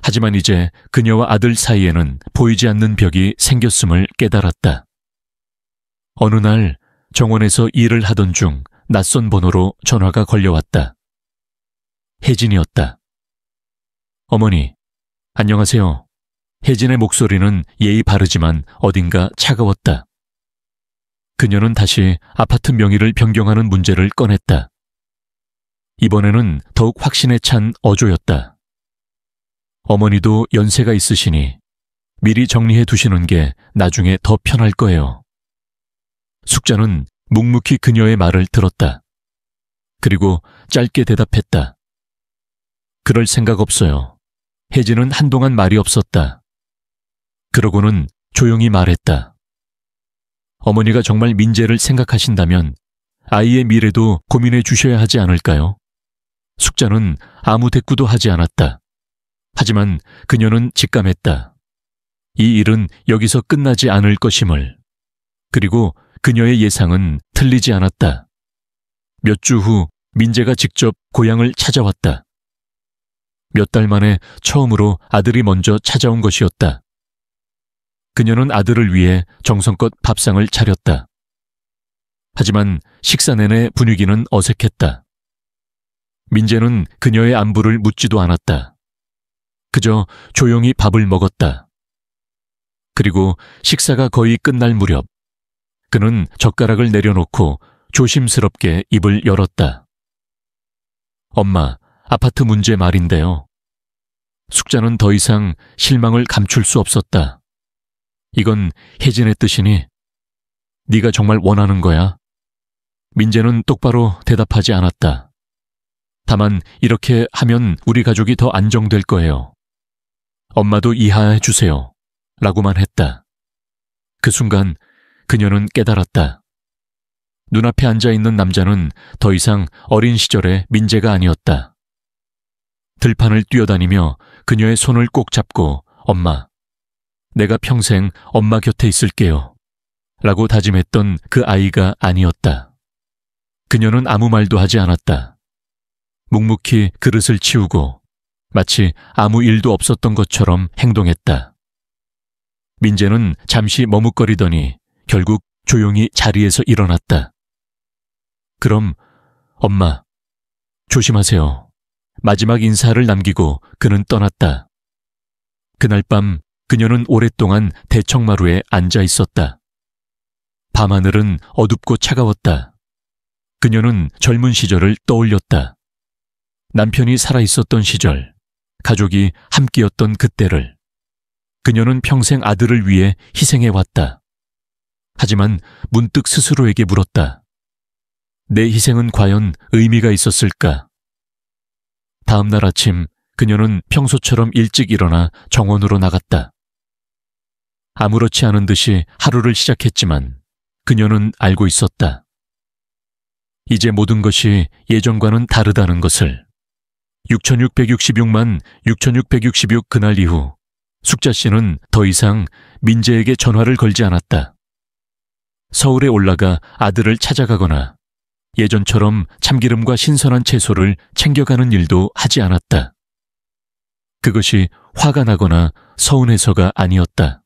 하지만 이제 그녀와 아들 사이에는 보이지 않는 벽이 생겼음을 깨달았다. 어느 날 정원에서 일을 하던 중 낯선 번호로 전화가 걸려왔다. 혜진이었다. 어머니, 안녕하세요. 혜진의 목소리는 예의 바르지만 어딘가 차가웠다. 그녀는 다시 아파트 명의를 변경하는 문제를 꺼냈다. 이번에는 더욱 확신에 찬 어조였다. 어머니도 연세가 있으시니 미리 정리해 두시는 게 나중에 더 편할 거예요. 숙자는 묵묵히 그녀의 말을 들었다. 그리고 짧게 대답했다. 그럴 생각 없어요. 혜진은 한동안 말이 없었다. 그러고는 조용히 말했다. 어머니가 정말 민재를 생각하신다면 아이의 미래도 고민해 주셔야 하지 않을까요? 숙자는 아무 대꾸도 하지 않았다. 하지만 그녀는 직감했다. 이 일은 여기서 끝나지 않을 것임을. 그리고 그녀의 예상은 틀리지 않았다. 몇 주 후 민재가 직접 고향을 찾아왔다. 몇 달 만에 처음으로 아들이 먼저 찾아온 것이었다. 그녀는 아들을 위해 정성껏 밥상을 차렸다. 하지만 식사 내내 분위기는 어색했다. 민재는 그녀의 안부를 묻지도 않았다. 그저 조용히 밥을 먹었다. 그리고 식사가 거의 끝날 무렵 그는 젓가락을 내려놓고 조심스럽게 입을 열었다. 엄마, 아파트 문제 말인데요. 숙자는 더 이상 실망을 감출 수 없었다. 이건 혜진의 뜻이니? 네가 정말 원하는 거야? 민재는 똑바로 대답하지 않았다. 다만 이렇게 하면 우리 가족이 더 안정될 거예요. 엄마도 이해해 주세요. 라고만 했다. 그 순간 그녀는 깨달았다. 눈앞에 앉아있는 남자는 더 이상 어린 시절의 민재가 아니었다. 들판을 뛰어다니며 그녀의 손을 꼭 잡고 엄마, 내가 평생 엄마 곁에 있을게요. 라고 다짐했던 그 아이가 아니었다. 그녀는 아무 말도 하지 않았다. 묵묵히 그릇을 치우고 마치 아무 일도 없었던 것처럼 행동했다. 민재는 잠시 머뭇거리더니 결국 조용히 자리에서 일어났다. 그럼 엄마, 조심하세요. 마지막 인사를 남기고 그는 떠났다. 그날 밤 그녀는 오랫동안 대청마루에 앉아 있었다. 밤하늘은 어둡고 차가웠다. 그녀는 젊은 시절을 떠올렸다. 남편이 살아있었던 시절, 가족이 함께였던 그때를. 그녀는 평생 아들을 위해 희생해왔다. 하지만 문득 스스로에게 물었다. 내 희생은 과연 의미가 있었을까? 다음 날 아침 그녀는 평소처럼 일찍 일어나 정원으로 나갔다. 아무렇지 않은 듯이 하루를 시작했지만 그녀는 알고 있었다. 이제 모든 것이 예전과는 다르다는 것을. 6,666만 6,666 그날 이후 숙자 씨는 더 이상 민재에게 전화를 걸지 않았다. 서울에 올라가 아들을 찾아가거나 예전처럼 참기름과 신선한 채소를 챙겨가는 일도 하지 않았다. 그것이 화가 나거나 서운해서가 아니었다.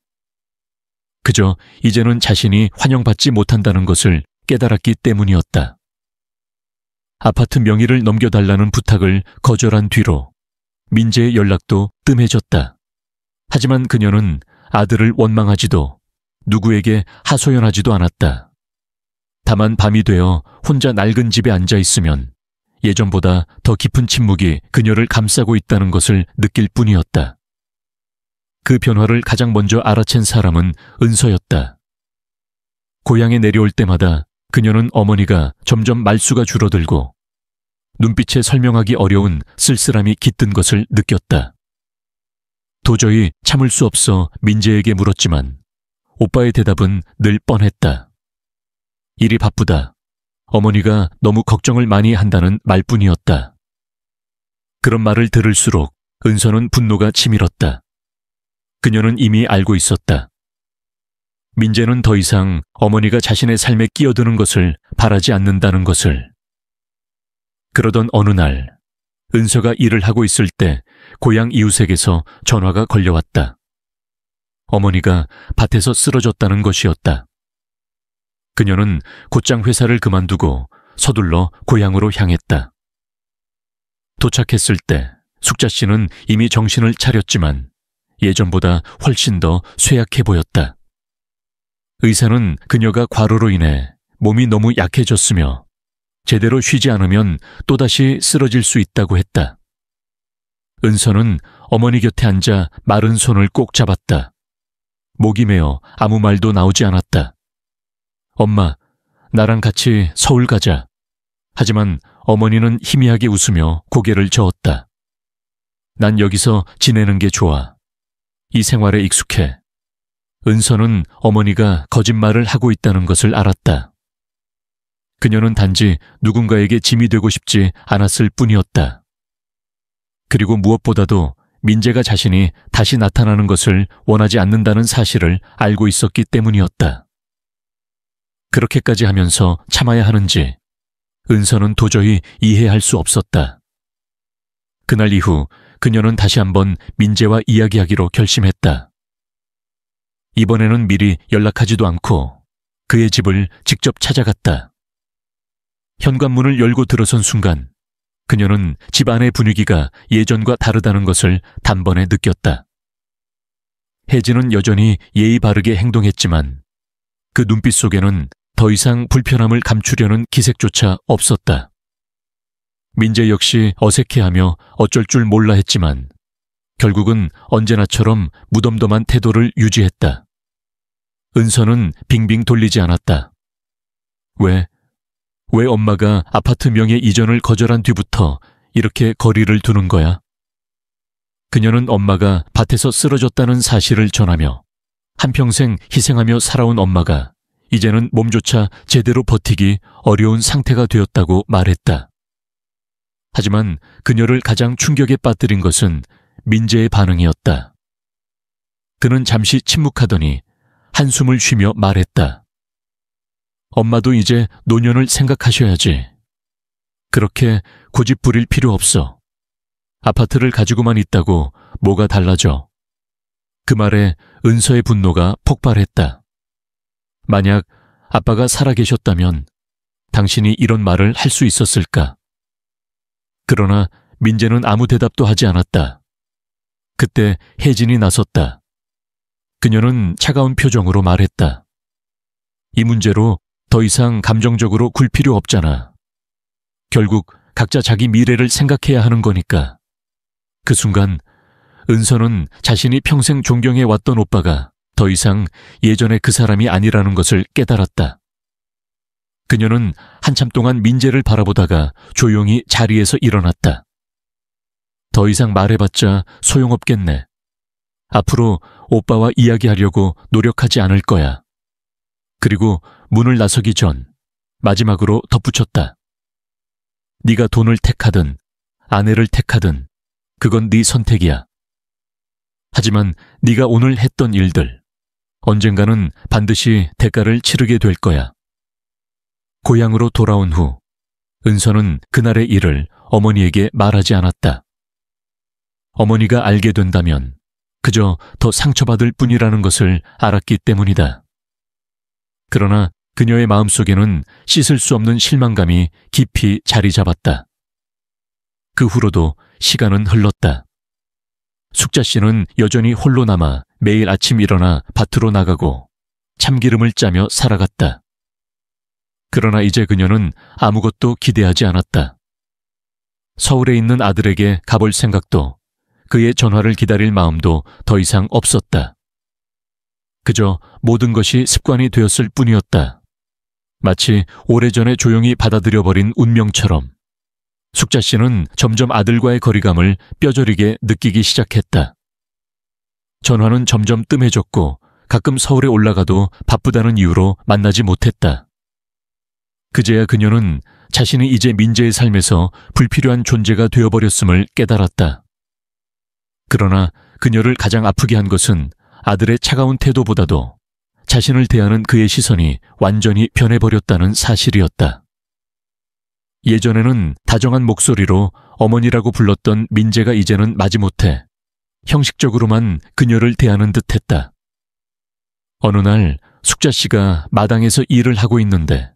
그저 이제는 자신이 환영받지 못한다는 것을 깨달았기 때문이었다. 아파트 명의를 넘겨달라는 부탁을 거절한 뒤로 민재의 연락도 뜸해졌다. 하지만 그녀는 아들을 원망하지도 누구에게 하소연하지도 않았다. 다만 밤이 되어 혼자 낡은 집에 앉아 있으면 예전보다 더 깊은 침묵이 그녀를 감싸고 있다는 것을 느낄 뿐이었다. 그 변화를 가장 먼저 알아챈 사람은 은서였다. 고향에 내려올 때마다 그녀는 어머니가 점점 말수가 줄어들고 눈빛에 설명하기 어려운 쓸쓸함이 깃든 것을 느꼈다. 도저히 참을 수 없어 민재에게 물었지만 오빠의 대답은 늘 뻔했다. 일이 바쁘다. 어머니가 너무 걱정을 많이 한다는 말뿐이었다. 그런 말을 들을수록 은서는 분노가 치밀었다. 그녀는 이미 알고 있었다. 민재는 더 이상 어머니가 자신의 삶에 끼어드는 것을 바라지 않는다는 것을. 그러던 어느 날 은서가 일을 하고 있을 때 고향 이웃에게서 전화가 걸려왔다. 어머니가 밭에서 쓰러졌다는 것이었다. 그녀는 곧장 회사를 그만두고 서둘러 고향으로 향했다. 도착했을 때 숙자 씨는 이미 정신을 차렸지만 예전보다 훨씬 더 쇠약해 보였다. 의사는 그녀가 과로로 인해 몸이 너무 약해졌으며 제대로 쉬지 않으면 또다시 쓰러질 수 있다고 했다. 은서는 어머니 곁에 앉아 마른 손을 꼭 잡았다. 목이 메어 아무 말도 나오지 않았다. 엄마, 나랑 같이 서울 가자. 하지만 어머니는 희미하게 웃으며 고개를 저었다. 난 여기서 지내는 게 좋아. 이 생활에 익숙해. 은서는 어머니가 거짓말을 하고 있다는 것을 알았다. 그녀는 단지 누군가에게 짐이 되고 싶지 않았을 뿐이었다. 그리고 무엇보다도 민재가 자신이 다시 나타나는 것을 원하지 않는다는 사실을 알고 있었기 때문이었다. 그렇게까지 하면서 참아야 하는지 은서는 도저히 이해할 수 없었다. 그날 이후 그녀는 다시 한번 민재와 이야기하기로 결심했다. 이번에는 미리 연락하지도 않고 그의 집을 직접 찾아갔다. 현관문을 열고 들어선 순간 그녀는 집 안의 분위기가 예전과 다르다는 것을 단번에 느꼈다. 혜진은 여전히 예의 바르게 행동했지만 그 눈빛 속에는 더 이상 불편함을 감추려는 기색조차 없었다. 민재 역시 어색해하며 어쩔 줄 몰라 했지만 결국은 언제나처럼 무덤덤한 태도를 유지했다. 은서는 빙빙 돌리지 않았다. 왜 엄마가 아파트 명의 이전을 거절한 뒤부터 이렇게 거리를 두는 거야? 그녀는 엄마가 밭에서 쓰러졌다는 사실을 전하며 한평생 희생하며 살아온 엄마가 이제는 몸조차 제대로 버티기 어려운 상태가 되었다고 말했다. 하지만 그녀를 가장 충격에 빠뜨린 것은 민재의 반응이었다. 그는 잠시 침묵하더니 한숨을 쉬며 말했다. 엄마도 이제 노년을 생각하셔야지. 그렇게 고집 부릴 필요 없어. 아파트를 가지고만 있다고 뭐가 달라져. 그 말에 은서의 분노가 폭발했다. 만약 아빠가 살아계셨다면 당신이 이런 말을 할 수 있었을까? 그러나 민재는 아무 대답도 하지 않았다. 그때 혜진이 나섰다. 그녀는 차가운 표정으로 말했다. 이 문제로 더 이상 감정적으로 굴 필요 없잖아. 결국 각자 자기 미래를 생각해야 하는 거니까. 그 순간 은서는 자신이 평생 존경해왔던 오빠가 더 이상 예전의 그 사람이 아니라는 것을 깨달았다. 그녀는 한참 동안 민재를 바라보다가 조용히 자리에서 일어났다. 더 이상 말해봤자 소용없겠네. 앞으로 오빠와 이야기하려고 노력하지 않을 거야. 그리고 문을 나서기 전 마지막으로 덧붙였다. 네가 돈을 택하든 아내를 택하든 그건 네 선택이야. 하지만 네가 오늘 했던 일들 언젠가는 반드시 대가를 치르게 될 거야. 고향으로 돌아온 후 은서는 그날의 일을 어머니에게 말하지 않았다. 어머니가 알게 된다면 그저 더 상처받을 뿐이라는 것을 알았기 때문이다. 그러나 그녀의 마음속에는 씻을 수 없는 실망감이 깊이 자리 잡았다. 그 후로도 시간은 흘렀다. 숙자 씨는 여전히 홀로 남아 매일 아침 일어나 밭으로 나가고 참기름을 짜며 살아갔다. 그러나 이제 그녀는 아무것도 기대하지 않았다. 서울에 있는 아들에게 가볼 생각도 그의 전화를 기다릴 마음도 더 이상 없었다. 그저 모든 것이 습관이 되었을 뿐이었다. 마치 오래전에 조용히 받아들여버린 운명처럼 숙자 씨는 점점 아들과의 거리감을 뼈저리게 느끼기 시작했다. 전화는 점점 뜸해졌고 가끔 서울에 올라가도 바쁘다는 이유로 만나지 못했다. 그제야 그녀는 자신이 이제 민재의 삶에서 불필요한 존재가 되어버렸음을 깨달았다. 그러나 그녀를 가장 아프게 한 것은 아들의 차가운 태도보다도 자신을 대하는 그의 시선이 완전히 변해버렸다는 사실이었다. 예전에는 다정한 목소리로 어머니라고 불렀던 민재가 이제는 마지못해 형식적으로만 그녀를 대하는 듯했다. 어느 날 숙자 씨가 마당에서 일을 하고 있는데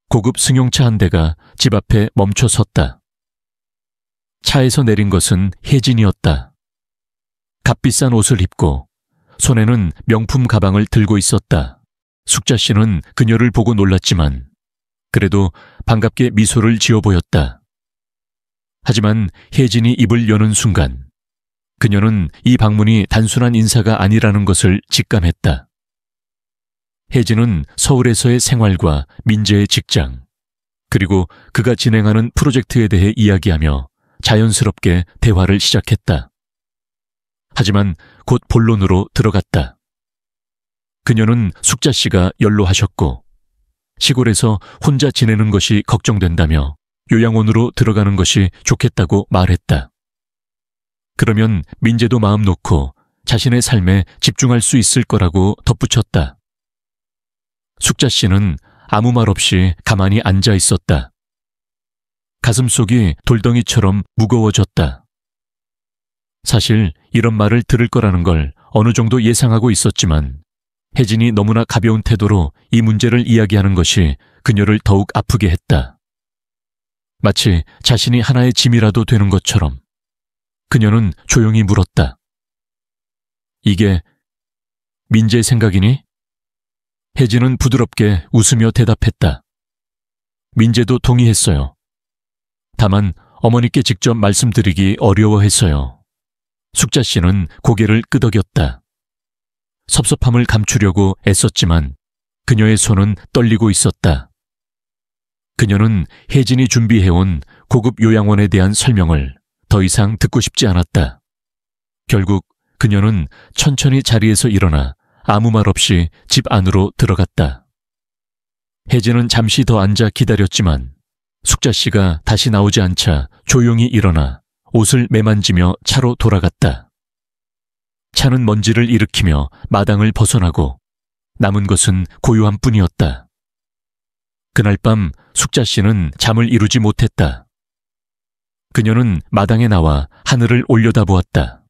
고급 승용차 한 대가 집 앞에 멈춰 섰다. 차에서 내린 것은 혜진이었다. 값비싼 옷을 입고 손에는 명품 가방을 들고 있었다. 숙자 씨는 그녀를 보고 놀랐지만 그래도 반갑게 미소를 지어 보였다. 하지만 혜진이 입을 여는 순간 그녀는 이 방문이 단순한 인사가 아니라는 것을 직감했다. 혜진은 서울에서의 생활과 민재의 직장, 그리고 그가 진행하는 프로젝트에 대해 이야기하며 자연스럽게 대화를 시작했다. 하지만 곧 본론으로 들어갔다. 그녀는 숙자 씨가 연로하셨고 시골에서 혼자 지내는 것이 걱정된다며 요양원으로 들어가는 것이 좋겠다고 말했다. 그러면 민재도 마음 놓고 자신의 삶에 집중할 수 있을 거라고 덧붙였다. 숙자 씨는 아무 말 없이 가만히 앉아 있었다. 가슴속이 돌덩이처럼 무거워졌다. 사실 이런 말을 들을 거라는 걸 어느 정도 예상하고 있었지만 혜진이 너무나 가벼운 태도로 이 문제를 이야기하는 것이 그녀를 더욱 아프게 했다. 마치 자신이 하나의 짐이라도 되는 것처럼 그녀는 조용히 물었다. 이게 민재 생각이니? 혜진은 부드럽게 웃으며 대답했다. 민재도 동의했어요. 다만 어머니께 직접 말씀드리기 어려워했어요. 숙자 씨는 고개를 끄덕였다. 섭섭함을 감추려고 애썼지만 그녀의 손은 떨리고 있었다. 그녀는 혜진이 준비해온 고급 요양원에 대한 설명을 더 이상 듣고 싶지 않았다. 결국 그녀는 천천히 자리에서 일어나 아무 말 없이 집 안으로 들어갔다. 혜진은 잠시 더 앉아 기다렸지만 숙자 씨가 다시 나오지 않자 조용히 일어나 옷을 매만지며 차로 돌아갔다. 차는 먼지를 일으키며 마당을 벗어나고 남은 것은 고요함 뿐이었다. 그날 밤 숙자 씨는 잠을 이루지 못했다. 그녀는 마당에 나와 하늘을 올려다보았다.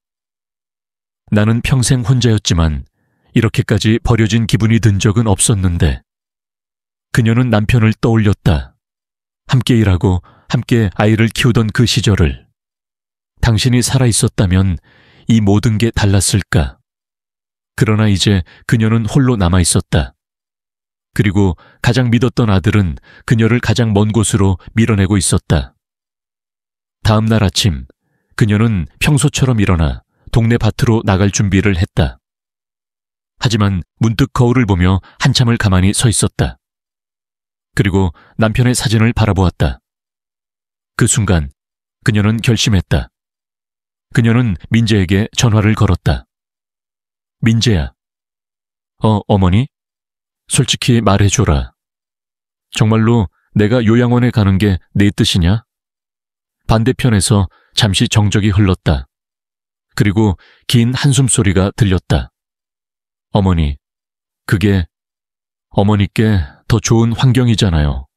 나는 평생 혼자였지만 이렇게까지 버려진 기분이 든 적은 없었는데 그녀는 남편을 떠올렸다. 함께 일하고 함께 아이를 키우던 그 시절을. 당신이 살아있었다면 이 모든 게 달랐을까? 그러나 이제 그녀는 홀로 남아있었다. 그리고 가장 믿었던 아들은 그녀를 가장 먼 곳으로 밀어내고 있었다. 다음 날 아침 그녀는 평소처럼 일어나 동네 밭으로 나갈 준비를 했다. 하지만 문득 거울을 보며 한참을 가만히 서 있었다. 그리고 남편의 사진을 바라보았다. 그 순간 그녀는 결심했다. 그녀는 민재에게 전화를 걸었다. 민재야. 어머니? 솔직히 말해줘라. 정말로 내가 요양원에 가는 게 내 뜻이냐? 반대편에서 잠시 정적이 흘렀다. 그리고 긴 한숨 소리가 들렸다. 어머니, 그게 어머니께 더 좋은 환경이잖아요.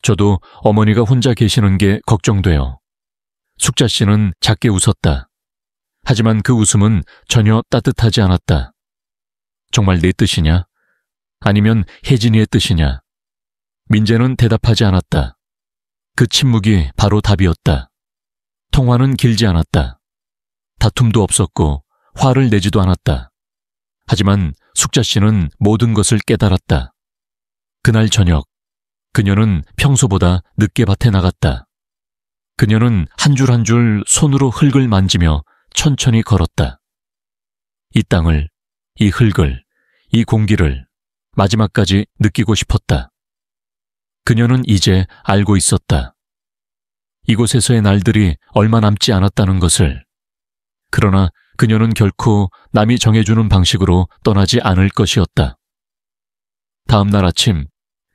저도 어머니가 혼자 계시는 게 걱정돼요. 숙자 씨는 작게 웃었다. 하지만 그 웃음은 전혀 따뜻하지 않았다. 정말 내 뜻이냐? 아니면 혜진이의 뜻이냐? 민재는 대답하지 않았다. 그 침묵이 바로 답이었다. 통화는 길지 않았다. 다툼도 없었고 화를 내지도 않았다. 하지만 숙자 씨는 모든 것을 깨달았다. 그날 저녁, 그녀는 평소보다 늦게 밭에 나갔다. 그녀는 한 줄 한 줄 손으로 흙을 만지며 천천히 걸었다. 이 땅을, 이 흙을, 이 공기를 마지막까지 느끼고 싶었다. 그녀는 이제 알고 있었다. 이곳에서의 날들이 얼마 남지 않았다는 것을. 그러나 그녀는 결코 남이 정해주는 방식으로 떠나지 않을 것이었다. 다음 날 아침,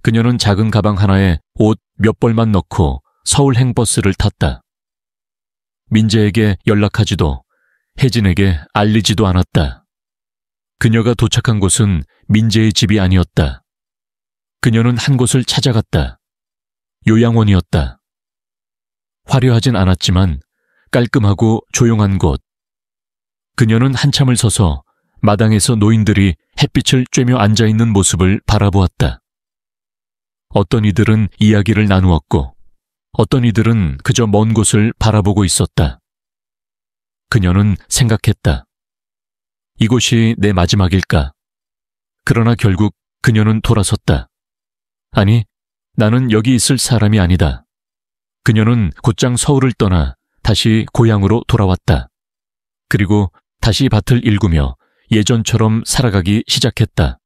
그녀는 작은 가방 하나에 옷 몇 벌만 넣고 서울 행버스를 탔다. 민재에게 연락하지도 혜진에게 알리지도 않았다. 그녀가 도착한 곳은 민재의 집이 아니었다. 그녀는 한 곳을 찾아갔다. 요양원이었다. 화려하진 않았지만 깔끔하고 조용한 곳. 그녀는 한참을 서서 마당에서 노인들이 햇빛을 쬐며 앉아있는 모습을 바라보았다. 어떤 이들은 이야기를 나누었고 어떤 이들은 그저 먼 곳을 바라보고 있었다. 그녀는 생각했다. 이곳이 내 마지막일까? 그러나 결국 그녀는 돌아섰다. 아니, 나는 여기 있을 사람이 아니다. 그녀는 곧장 서울을 떠나 다시 고향으로 돌아왔다. 그리고 다시 밭을 일구며 예전처럼 살아가기 시작했다.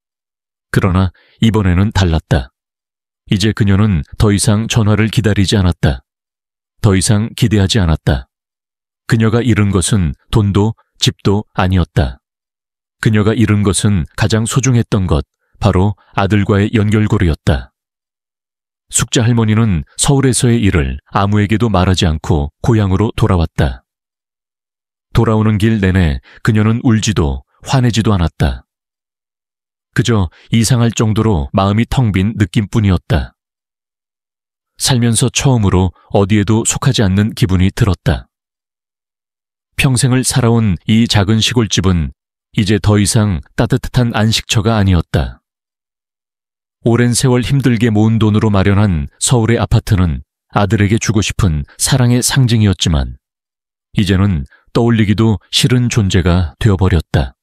그러나 이번에는 달랐다. 이제 그녀는 더 이상 전화를 기다리지 않았다. 더 이상 기대하지 않았다. 그녀가 잃은 것은 돈도 집도 아니었다. 그녀가 잃은 것은 가장 소중했던 것, 바로 아들과의 연결고리였다. 숙자 할머니는 서울에서의 일을 아무에게도 말하지 않고 고향으로 돌아왔다. 돌아오는 길 내내 그녀는 울지도 화내지도 않았다. 그저 이상할 정도로 마음이 텅 빈 느낌뿐이었다. 살면서 처음으로 어디에도 속하지 않는 기분이 들었다. 평생을 살아온 이 작은 시골집은 이제 더 이상 따뜻한 안식처가 아니었다. 오랜 세월 힘들게 모은 돈으로 마련한 서울의 아파트는 아들에게 주고 싶은 사랑의 상징이었지만 이제는 떠올리기도 싫은 존재가 되어버렸다.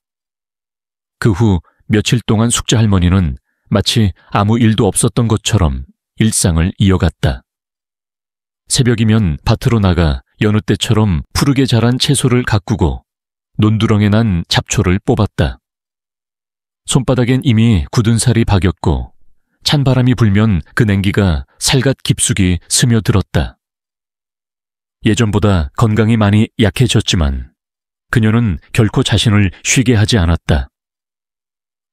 그 후 며칠 동안 숙자 할머니는 마치 아무 일도 없었던 것처럼 일상을 이어갔다. 새벽이면 밭으로 나가 여느 때처럼 푸르게 자란 채소를 가꾸고 논두렁에 난 잡초를 뽑았다. 손바닥엔 이미 굳은 살이 박였고 찬바람이 불면 그 냉기가 살갗 깊숙이 스며들었다. 예전보다 건강이 많이 약해졌지만 그녀는 결코 자신을 쉬게 하지 않았다.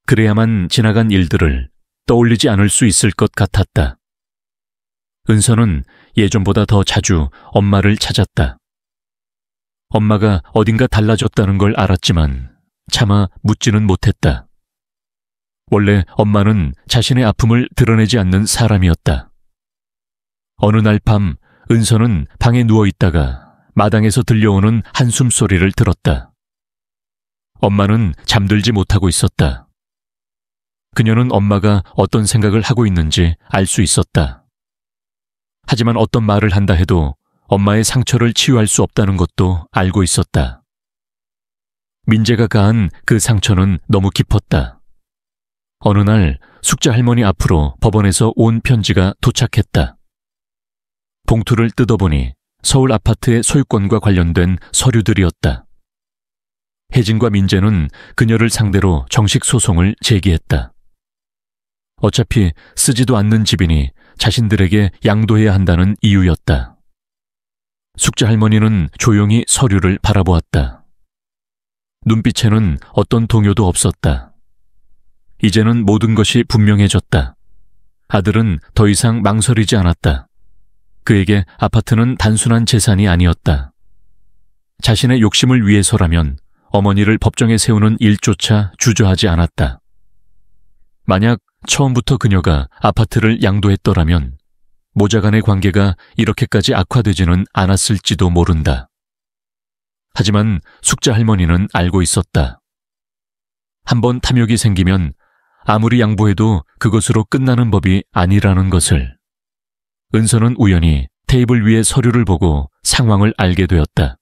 그래야만 지나간 일들을 떠올리지 않을 수 있을 것 같았다. 은서는 예전보다 더 자주 엄마를 찾았다. 엄마가 어딘가 달라졌다는 걸 알았지만 차마 묻지는 못했다. 원래 엄마는 자신의 아픔을 드러내지 않는 사람이었다. 어느 날 밤 은서는 방에 누워있다가 마당에서 들려오는 한숨 소리를 들었다. 엄마는 잠들지 못하고 있었다. 그녀는 엄마가 어떤 생각을 하고 있는지 알 수 있었다. 하지만 어떤 말을 한다 해도 엄마의 상처를 치유할 수 없다는 것도 알고 있었다. 민재가 가한 그 상처는 너무 깊었다. 어느 날 숙자 할머니 앞으로 법원에서 온 편지가 도착했다. 봉투를 뜯어보니 서울 아파트의 소유권과 관련된 서류들이었다. 혜진과 민재는 그녀를 상대로 정식 소송을 제기했다. 어차피 쓰지도 않는 집이니 자신들에게 양도해야 한다는 이유였다. 숙자 할머니는 조용히 서류를 바라보았다. 눈빛에는 어떤 동요도 없었다. 이제는 모든 것이 분명해졌다. 아들은 더 이상 망설이지 않았다. 그에게 아파트는 단순한 재산이 아니었다. 자신의 욕심을 위해서라면 어머니를 법정에 세우는 일조차 주저하지 않았다. 만약 처음부터 그녀가 아파트를 양도했더라면 모자 간의 관계가 이렇게까지 악화되지는 않았을지도 모른다. 하지만 숙자 할머니는 알고 있었다. 한번 탐욕이 생기면 아무리 양보해도 그것으로 끝나는 법이 아니라는 것을. 은서는 우연히 테이블 위의 서류를 보고 상황을 알게 되었다.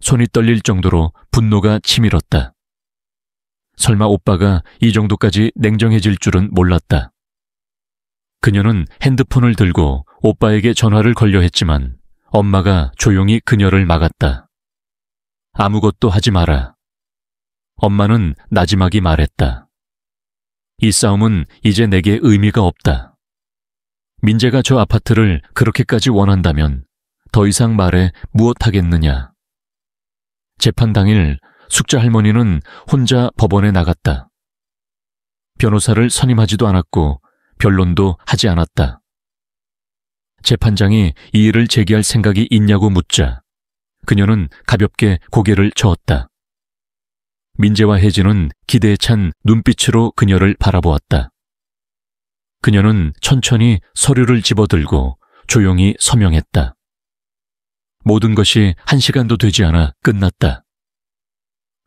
손이 떨릴 정도로 분노가 치밀었다. 설마 오빠가 이 정도까지 냉정해질 줄은 몰랐다. 그녀는 핸드폰을 들고 오빠에게 전화를 걸려 했지만 엄마가 조용히 그녀를 막았다. 아무것도 하지 마라. 엄마는 나지막이 말했다. 이 싸움은 이제 내게 의미가 없다. 민재가 저 아파트를 그렇게까지 원한다면 더 이상 말해 무엇하겠느냐. 재판 당일 숙자 할머니는 혼자 법원에 나갔다. 변호사를 선임하지도 않았고 변론도 하지 않았다. 재판장이 이 일을 제기할 생각이 있냐고 묻자 그녀는 가볍게 고개를 저었다. 민재와 혜진은 기대에 찬 눈빛으로 그녀를 바라보았다. 그녀는 천천히 서류를 집어들고 조용히 서명했다. 모든 것이 1시간도 되지 않아 끝났다.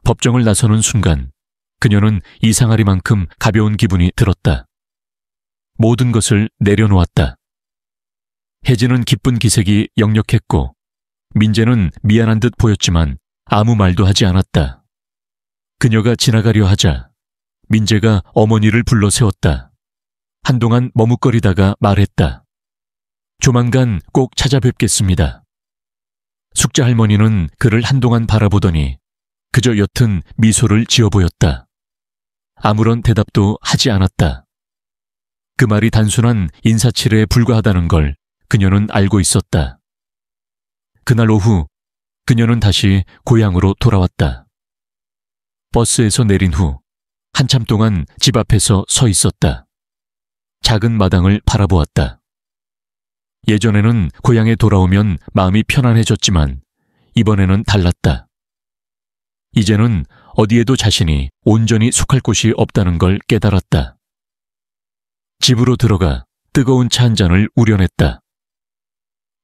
법정을 나서는 순간 그녀는 이상하리만큼 가벼운 기분이 들었다. 모든 것을 내려놓았다. 혜진은 기쁜 기색이 역력했고 민재는 미안한 듯 보였지만 아무 말도 하지 않았다. 그녀가 지나가려 하자 민재가 어머니를 불러 세웠다. 한동안 머뭇거리다가 말했다. 조만간 꼭 찾아뵙겠습니다. 숙자 할머니는 그를 한동안 바라보더니 그저 옅은 미소를 지어 보였다. 아무런 대답도 하지 않았다. 그 말이 단순한 인사치레에 불과하다는 걸 그녀는 알고 있었다. 그날 오후 그녀는 다시 고향으로 돌아왔다. 버스에서 내린 후 한참 동안 집 앞에서 서 있었다. 작은 마당을 바라보았다. 예전에는 고향에 돌아오면 마음이 편안해졌지만 이번에는 달랐다. 이제는 어디에도 자신이 온전히 속할 곳이 없다는 걸 깨달았다. 집으로 들어가 뜨거운 차 한 잔을 우려냈다.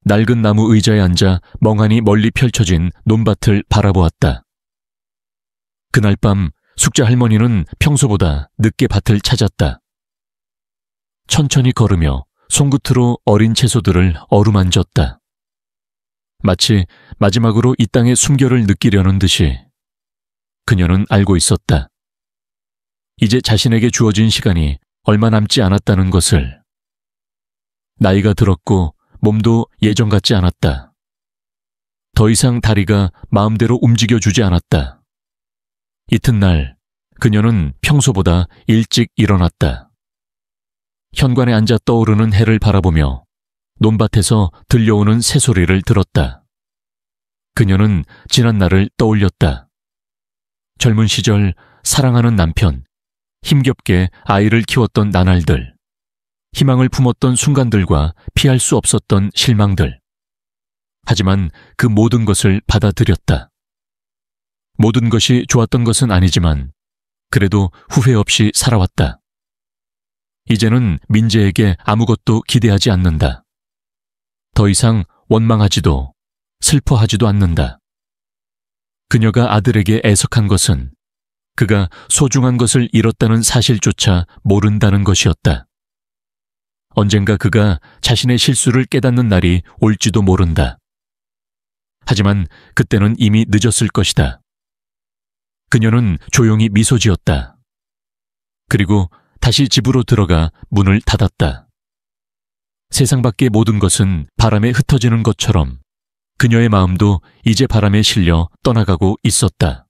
낡은 나무 의자에 앉아 멍하니 멀리 펼쳐진 논밭을 바라보았다. 그날 밤 숙자 할머니는 평소보다 늦게 밭을 찾았다. 천천히 걸으며 손끝으로 어린 채소들을 어루만졌다. 마치 마지막으로 이 땅의 숨결을 느끼려는 듯이 그녀는 알고 있었다. 이제 자신에게 주어진 시간이 얼마 남지 않았다는 것을. 나이가 들었고 몸도 예전 같지 않았다. 더 이상 다리가 마음대로 움직여주지 않았다. 이튿날 그녀는 평소보다 일찍 일어났다. 현관에 앉아 떠오르는 해를 바라보며 논밭에서 들려오는 새소리를 들었다. 그녀는 지난 날을 떠올렸다. 젊은 시절 사랑하는 남편, 힘겹게 아이를 키웠던 나날들, 희망을 품었던 순간들과 피할 수 없었던 실망들. 하지만 그 모든 것을 받아들였다. 모든 것이 좋았던 것은 아니지만 그래도 후회 없이 살아왔다. 이제는 민재에게 아무것도 기대하지 않는다. 더 이상 원망하지도 슬퍼하지도 않는다. 그녀가 아들에게 애석한 것은 그가 소중한 것을 잃었다는 사실조차 모른다는 것이었다. 언젠가 그가 자신의 실수를 깨닫는 날이 올지도 모른다. 하지만 그때는 이미 늦었을 것이다. 그녀는 조용히 미소 지었다. 그리고 다시 집으로 들어가 문을 닫았다. 세상 밖의 모든 것은 바람에 흩어지는 것처럼 그녀의 마음도 이제 바람에 실려 떠나가고 있었다.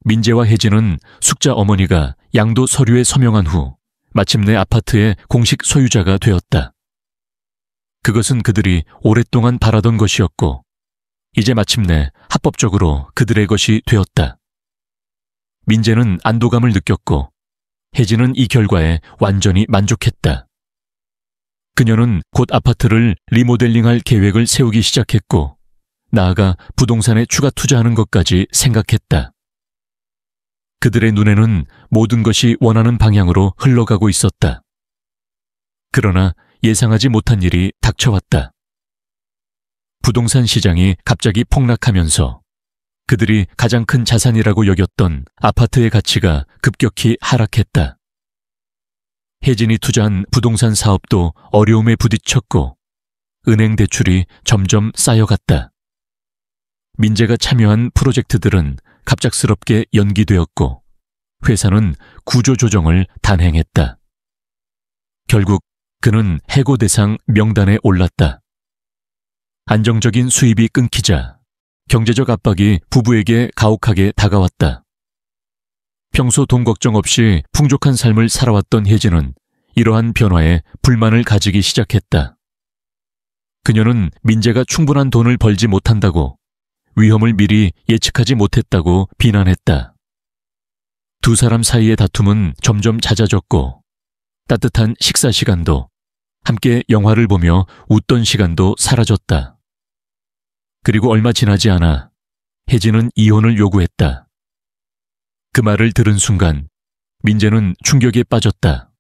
민재와 혜진은 숙자 어머니가 양도 서류에 서명한 후 마침내 아파트의 공식 소유자가 되었다. 그것은 그들이 오랫동안 바라던 것이었고 이제 마침내 합법적으로 그들의 것이 되었다. 민재는 안도감을 느꼈고 혜진은 이 결과에 완전히 만족했다. 그녀는 곧 아파트를 리모델링할 계획을 세우기 시작했고 나아가 부동산에 추가 투자하는 것까지 생각했다. 그들의 눈에는 모든 것이 원하는 방향으로 흘러가고 있었다. 그러나 예상하지 못한 일이 닥쳐왔다. 부동산 시장이 갑자기 폭락하면서 그들이 가장 큰 자산이라고 여겼던 아파트의 가치가 급격히 하락했다. 혜진이 투자한 부동산 사업도 어려움에 부딪혔고 은행 대출이 점점 쌓여갔다. 민재가 참여한 프로젝트들은 갑작스럽게 연기되었고 회사는 구조조정을 단행했다. 결국 그는 해고 대상 명단에 올랐다. 안정적인 수입이 끊기자 경제적 압박이 부부에게 가혹하게 다가왔다. 평소 돈 걱정 없이 풍족한 삶을 살아왔던 혜진은 이러한 변화에 불만을 가지기 시작했다. 그녀는 민재가 충분한 돈을 벌지 못한다고 위험을 미리 예측하지 못했다고 비난했다. 두 사람 사이의 다툼은 점점 잦아졌고 따뜻한 식사 시간도 함께 영화를 보며 웃던 시간도 사라졌다. 그리고 얼마 지나지 않아 혜진은 이혼을 요구했다. 그 말을 들은 순간 민재는 충격에 빠졌다.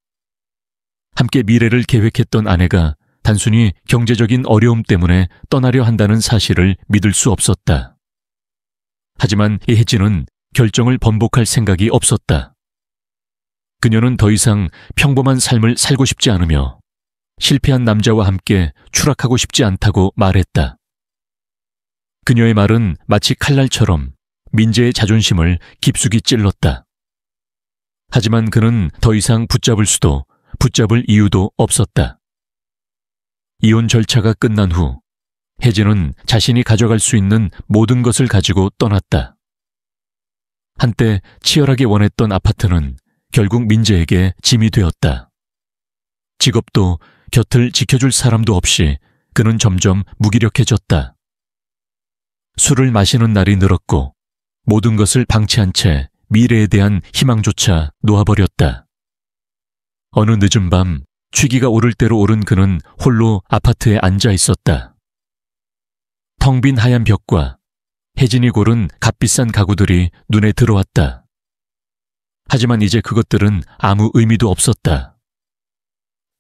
함께 미래를 계획했던 아내가 단순히 경제적인 어려움 때문에 떠나려 한다는 사실을 믿을 수 없었다. 하지만 혜진은 결정을 번복할 생각이 없었다. 그녀는 더 이상 평범한 삶을 살고 싶지 않으며 실패한 남자와 함께 추락하고 싶지 않다고 말했다. 그녀의 말은 마치 칼날처럼 민재의 자존심을 깊숙이 찔렀다. 하지만 그는 더 이상 붙잡을 수도 붙잡을 이유도 없었다. 이혼 절차가 끝난 후 혜진은 자신이 가져갈 수 있는 모든 것을 가지고 떠났다. 한때 치열하게 원했던 아파트는 결국 민재에게 짐이 되었다. 직업도 곁을 지켜줄 사람도 없이 그는 점점 무기력해졌다. 술을 마시는 날이 늘었고 모든 것을 방치한 채 미래에 대한 희망조차 놓아버렸다. 어느 늦은 밤 취기가 오를 대로 오른 그는 홀로 아파트에 앉아 있었다. 텅 빈 하얀 벽과 혜진이 고른 값비싼 가구들이 눈에 들어왔다. 하지만 이제 그것들은 아무 의미도 없었다.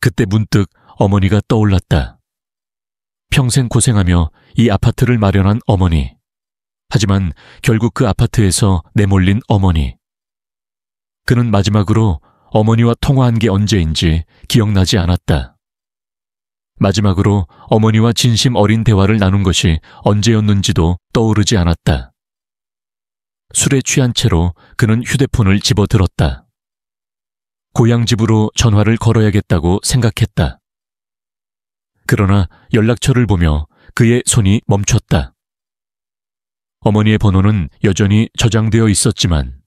그때 문득 어머니가 떠올랐다. 평생 고생하며 이 아파트를 마련한 어머니. 하지만 결국 그 아파트에서 내몰린 어머니. 그는 마지막으로 어머니와 통화한 게 언제인지 기억나지 않았다. 마지막으로 어머니와 진심 어린 대화를 나눈 것이 언제였는지도 떠오르지 않았다. 술에 취한 채로 그는 휴대폰을 집어들었다. 고향 집으로 전화를 걸어야겠다고 생각했다. 그러나 연락처를 보며 그의 손이 멈췄다. 어머니의 번호는 여전히 저장되어 있었지만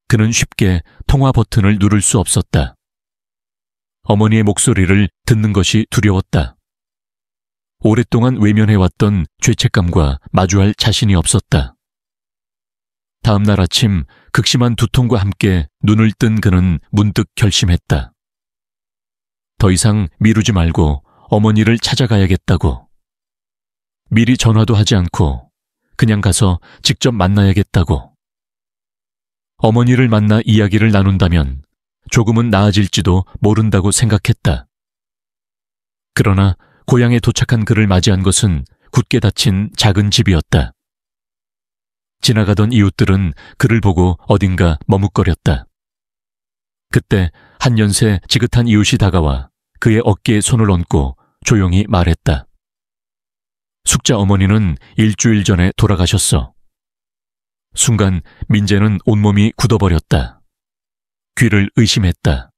그는 쉽게 통화 버튼을 누를 수 없었다. 어머니의 목소리를 듣는 것이 두려웠다. 오랫동안 외면해왔던 죄책감과 마주할 자신이 없었다. 다음 날 아침 극심한 두통과 함께 눈을 뜬 그는 문득 결심했다. 더 이상 미루지 말고 어머니를 찾아가야겠다고. 미리 전화도 하지 않고 그냥 가서 직접 만나야겠다고. 어머니를 만나 이야기를 나눈다면 조금은 나아질지도 모른다고 생각했다. 그러나 고향에 도착한 그를 맞이한 것은 굳게 닫힌 작은 집이었다. 지나가던 이웃들은 그를 보고 어딘가 머뭇거렸다. 그때 한 연세 지긋한 이웃이 다가와 그의 어깨에 손을 얹고 조용히 말했다. 숙자 어머니는 일주일 전에 돌아가셨어. 순간 민재는 온몸이 굳어버렸다. 귀를 의심했다.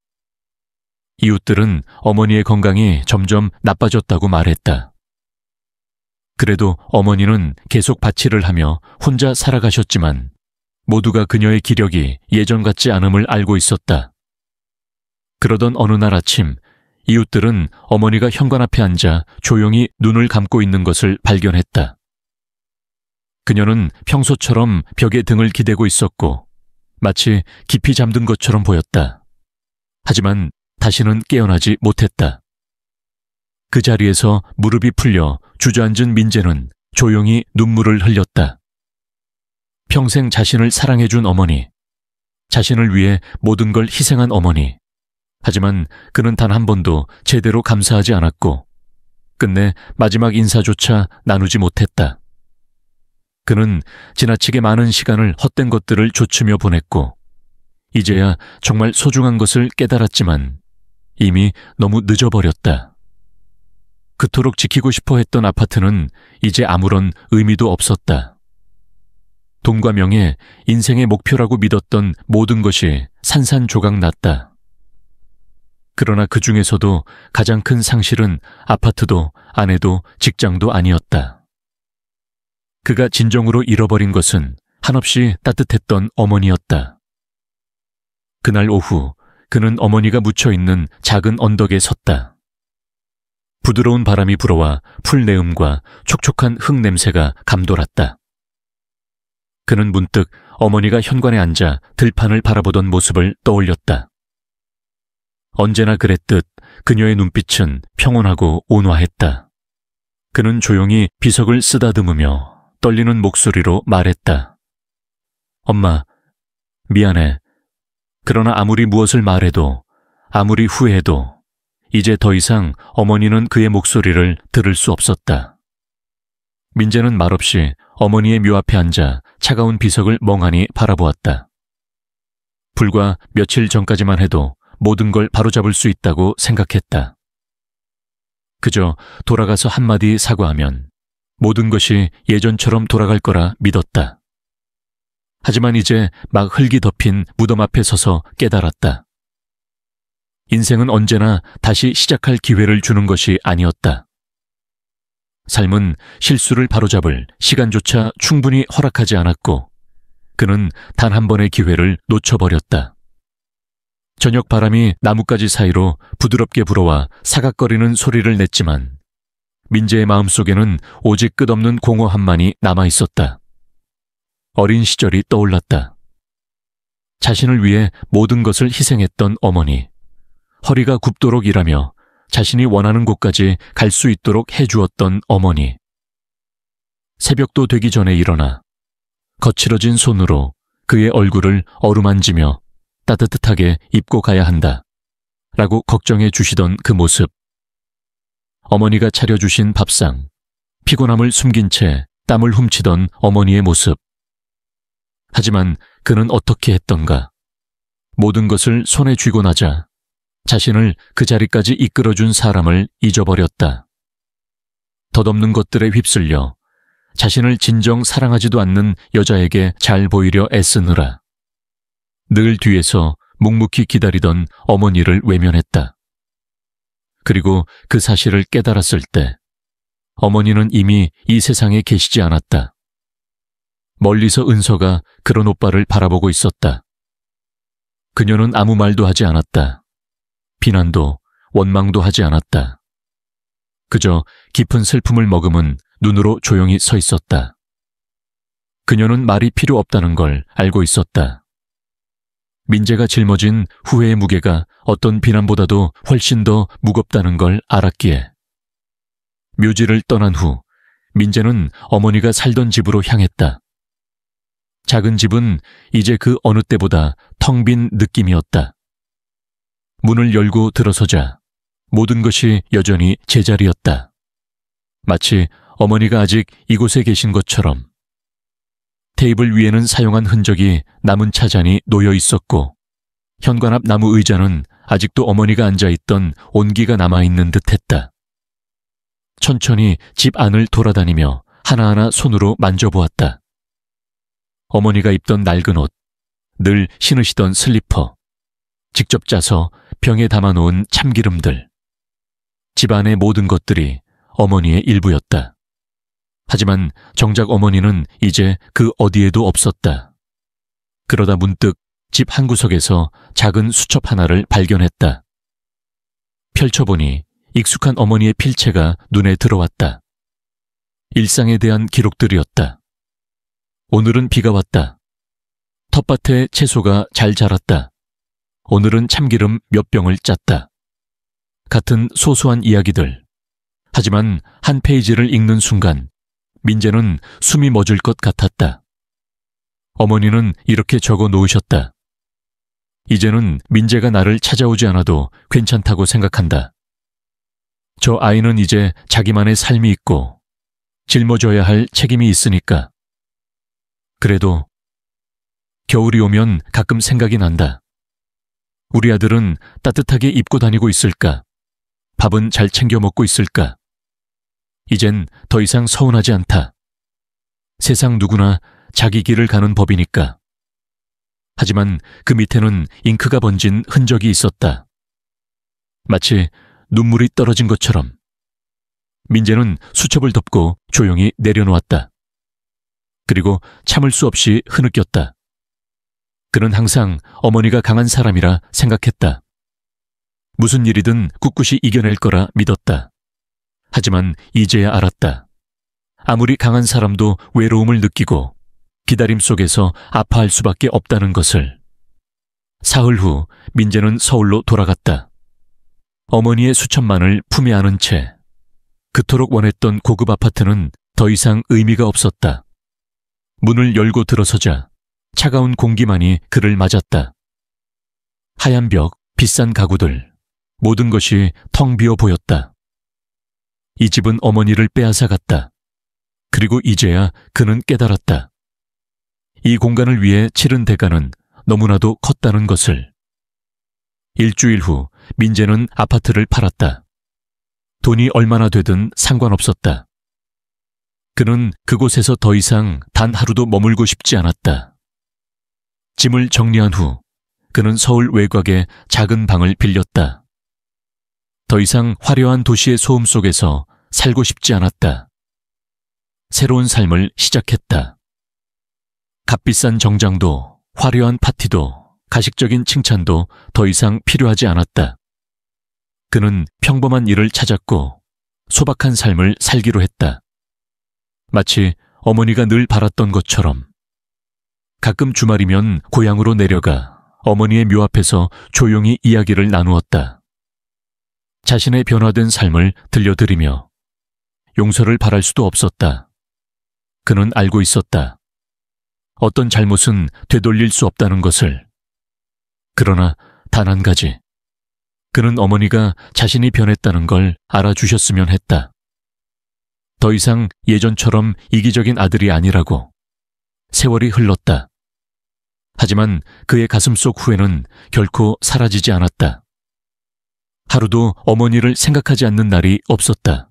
이웃들은 어머니의 건강이 점점 나빠졌다고 말했다. 그래도 어머니는 계속 바치를 하며 혼자 살아가셨지만 모두가 그녀의 기력이 예전 같지 않음을 알고 있었다. 그러던 어느 날 아침 이웃들은 어머니가 현관 앞에 앉아 조용히 눈을 감고 있는 것을 발견했다. 그녀는 평소처럼 벽에 등을 기대고 있었고 마치 깊이 잠든 것처럼 보였다. 하지만 다시는 깨어나지 못했다. 그 자리에서 무릎이 풀려 주저앉은 민재는 조용히 눈물을 흘렸다. 평생 자신을 사랑해준 어머니, 자신을 위해 모든 걸 희생한 어머니. 하지만 그는 단 한 번도 제대로 감사하지 않았고 끝내 마지막 인사조차 나누지 못했다. 그는 지나치게 많은 시간을 헛된 것들을 조추며 보냈고 이제야 정말 소중한 것을 깨달았지만 이미 너무 늦어버렸다. 그토록 지키고 싶어 했던 아파트는 이제 아무런 의미도 없었다. 돈과 명예, 인생의 목표라고 믿었던 모든 것이 산산조각 났다. 그러나 그 중에서도 가장 큰 상실은 아파트도 아내도 직장도 아니었다. 그가 진정으로 잃어버린 것은 한없이 따뜻했던 어머니였다. 그날 오후 그는 어머니가 묻혀있는 작은 언덕에 섰다. 부드러운 바람이 불어와 풀내음과 촉촉한 흙 냄새가 감돌았다. 그는 문득 어머니가 현관에 앉아 들판을 바라보던 모습을 떠올렸다. 언제나 그랬듯 그녀의 눈빛은 평온하고 온화했다. 그는 조용히 비석을 쓰다듬으며 떨리는 목소리로 말했다. 엄마, 미안해. 그러나 아무리 무엇을 말해도, 아무리 후회해도 이제 더 이상 어머니는 그의 목소리를 들을 수 없었다. 민재는 말없이 어머니의 묘 앞에 앉아 차가운 비석을 멍하니 바라보았다. 불과 며칠 전까지만 해도 모든 걸 바로잡을 수 있다고 생각했다. 그저 돌아가서 한마디 사과하면 모든 것이 예전처럼 돌아갈 거라 믿었다. 하지만 이제 막 흙이 덮인 무덤 앞에 서서 깨달았다. 인생은 언제나 다시 시작할 기회를 주는 것이 아니었다. 삶은 실수를 바로잡을 시간조차 충분히 허락하지 않았고 그는 단 한 번의 기회를 놓쳐버렸다. 저녁 바람이 나뭇가지 사이로 부드럽게 불어와 사각거리는 소리를 냈지만 민재의 마음속에는 오직 끝없는 공허함만이 남아있었다. 어린 시절이 떠올랐다. 자신을 위해 모든 것을 희생했던 어머니, 허리가 굽도록 일하며 자신이 원하는 곳까지 갈 수 있도록 해주었던 어머니. 새벽도 되기 전에 일어나 거칠어진 손으로 그의 얼굴을 어루만지며 따뜻하게 입고 가야 한다 라고 걱정해 주시던 그 모습. 어머니가 차려주신 밥상, 피곤함을 숨긴 채 땀을 훔치던 어머니의 모습. 하지만 그는 어떻게 했던가. 모든 것을 손에 쥐고 나자 자신을 그 자리까지 이끌어준 사람을 잊어버렸다. 덧없는 것들에 휩쓸려 자신을 진정 사랑하지도 않는 여자에게 잘 보이려 애쓰느라 늘 뒤에서 묵묵히 기다리던 어머니를 외면했다. 그리고 그 사실을 깨달았을 때 어머니는 이미 이 세상에 계시지 않았다. 멀리서 은서가 그런 오빠를 바라보고 있었다. 그녀는 아무 말도 하지 않았다. 비난도 원망도 하지 않았다. 그저 깊은 슬픔을 머금은 눈으로 조용히 서 있었다. 그녀는 말이 필요 없다는 걸 알고 있었다. 민재가 짊어진 후회의 무게가 어떤 비난보다도 훨씬 더 무겁다는 걸 알았기에. 묘지를 떠난 후 민재는 어머니가 살던 집으로 향했다. 작은 집은 이제 그 어느 때보다 텅 빈 느낌이었다. 문을 열고 들어서자 모든 것이 여전히 제자리였다. 마치 어머니가 아직 이곳에 계신 것처럼. 테이블 위에는 사용한 흔적이 남은 차잔이 놓여 있었고 현관 앞 나무 의자는 아직도 어머니가 앉아있던 온기가 남아있는 듯했다. 천천히 집 안을 돌아다니며 하나하나 손으로 만져보았다. 어머니가 입던 낡은 옷, 늘 신으시던 슬리퍼, 직접 짜서 병에 담아놓은 참기름들. 집안의 모든 것들이 어머니의 일부였다. 하지만 정작 어머니는 이제 그 어디에도 없었다. 그러다 문득 집 한구석에서 작은 수첩 하나를 발견했다. 펼쳐보니 익숙한 어머니의 필체가 눈에 들어왔다. 일상에 대한 기록들이었다. 오늘은 비가 왔다. 텃밭에 채소가 잘 자랐다. 오늘은 참기름 몇 병을 짰다. 같은 소소한 이야기들. 하지만 한 페이지를 읽는 순간 민재는 숨이 멎을 것 같았다. 어머니는 이렇게 적어 놓으셨다. 이제는 민재가 나를 찾아오지 않아도 괜찮다고 생각한다. 저 아이는 이제 자기만의 삶이 있고 짊어져야 할 책임이 있으니까. 그래도 겨울이 오면 가끔 생각이 난다. 우리 아들은 따뜻하게 입고 다니고 있을까? 밥은 잘 챙겨 먹고 있을까? 이젠 더 이상 서운하지 않다. 세상 누구나 자기 길을 가는 법이니까. 하지만 그 밑에는 잉크가 번진 흔적이 있었다. 마치 눈물이 떨어진 것처럼. 민재는 수첩을 덮고 조용히 내려놓았다. 그리고 참을 수 없이 흐느꼈다. 그는 항상 어머니가 강한 사람이라 생각했다. 무슨 일이든 꿋꿋이 이겨낼 거라 믿었다. 하지만 이제야 알았다. 아무리 강한 사람도 외로움을 느끼고 기다림 속에서 아파할 수밖에 없다는 것을. 사흘 후 민재는 서울로 돌아갔다. 어머니의 수천만을 품에 안은 채 그토록 원했던 고급 아파트는 더 이상 의미가 없었다. 문을 열고 들어서자 차가운 공기만이 그를 맞았다. 하얀 벽, 비싼 가구들, 모든 것이 텅 비어 보였다. 이 집은 어머니를 빼앗아갔다. 그리고 이제야 그는 깨달았다. 이 공간을 위해 치른 대가는 너무나도 컸다는 것을. 일주일 후 민재는 아파트를 팔았다. 돈이 얼마나 되든 상관없었다. 그는 그곳에서 더 이상 단 하루도 머물고 싶지 않았다. 짐을 정리한 후 그는 서울 외곽의 작은 방을 빌렸다. 더 이상 화려한 도시의 소음 속에서 살고 싶지 않았다. 새로운 삶을 시작했다. 값비싼 정장도 화려한 파티도 가식적인 칭찬도 더 이상 필요하지 않았다. 그는 평범한 일을 찾았고 소박한 삶을 살기로 했다. 마치 어머니가 늘 바랐던 것처럼. 가끔 주말이면 고향으로 내려가 어머니의 묘 앞에서 조용히 이야기를 나누었다. 자신의 변화된 삶을 들려드리며 용서를 바랄 수도 없었다. 그는 알고 있었다. 어떤 잘못은 되돌릴 수 없다는 것을. 그러나 단 한 가지. 그는 어머니가 자신이 변했다는 걸 알아주셨으면 했다. 더 이상 예전처럼 이기적인 아들이 아니라고. 세월이 흘렀다. 하지만 그의 가슴속 후회는 결코 사라지지 않았다. 하루도 어머니를 생각하지 않는 날이 없었다.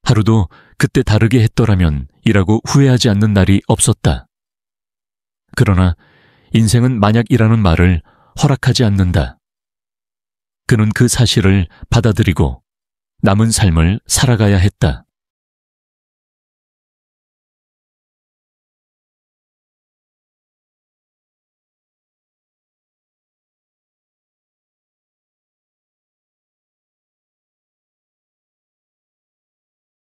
하루도 그때 다르게 했더라면 이라고 후회하지 않는 날이 없었다. 그러나 인생은 만약이라는 말을 허락하지 않는다. 그는 그 사실을 받아들이고 남은 삶을 살아가야 했다.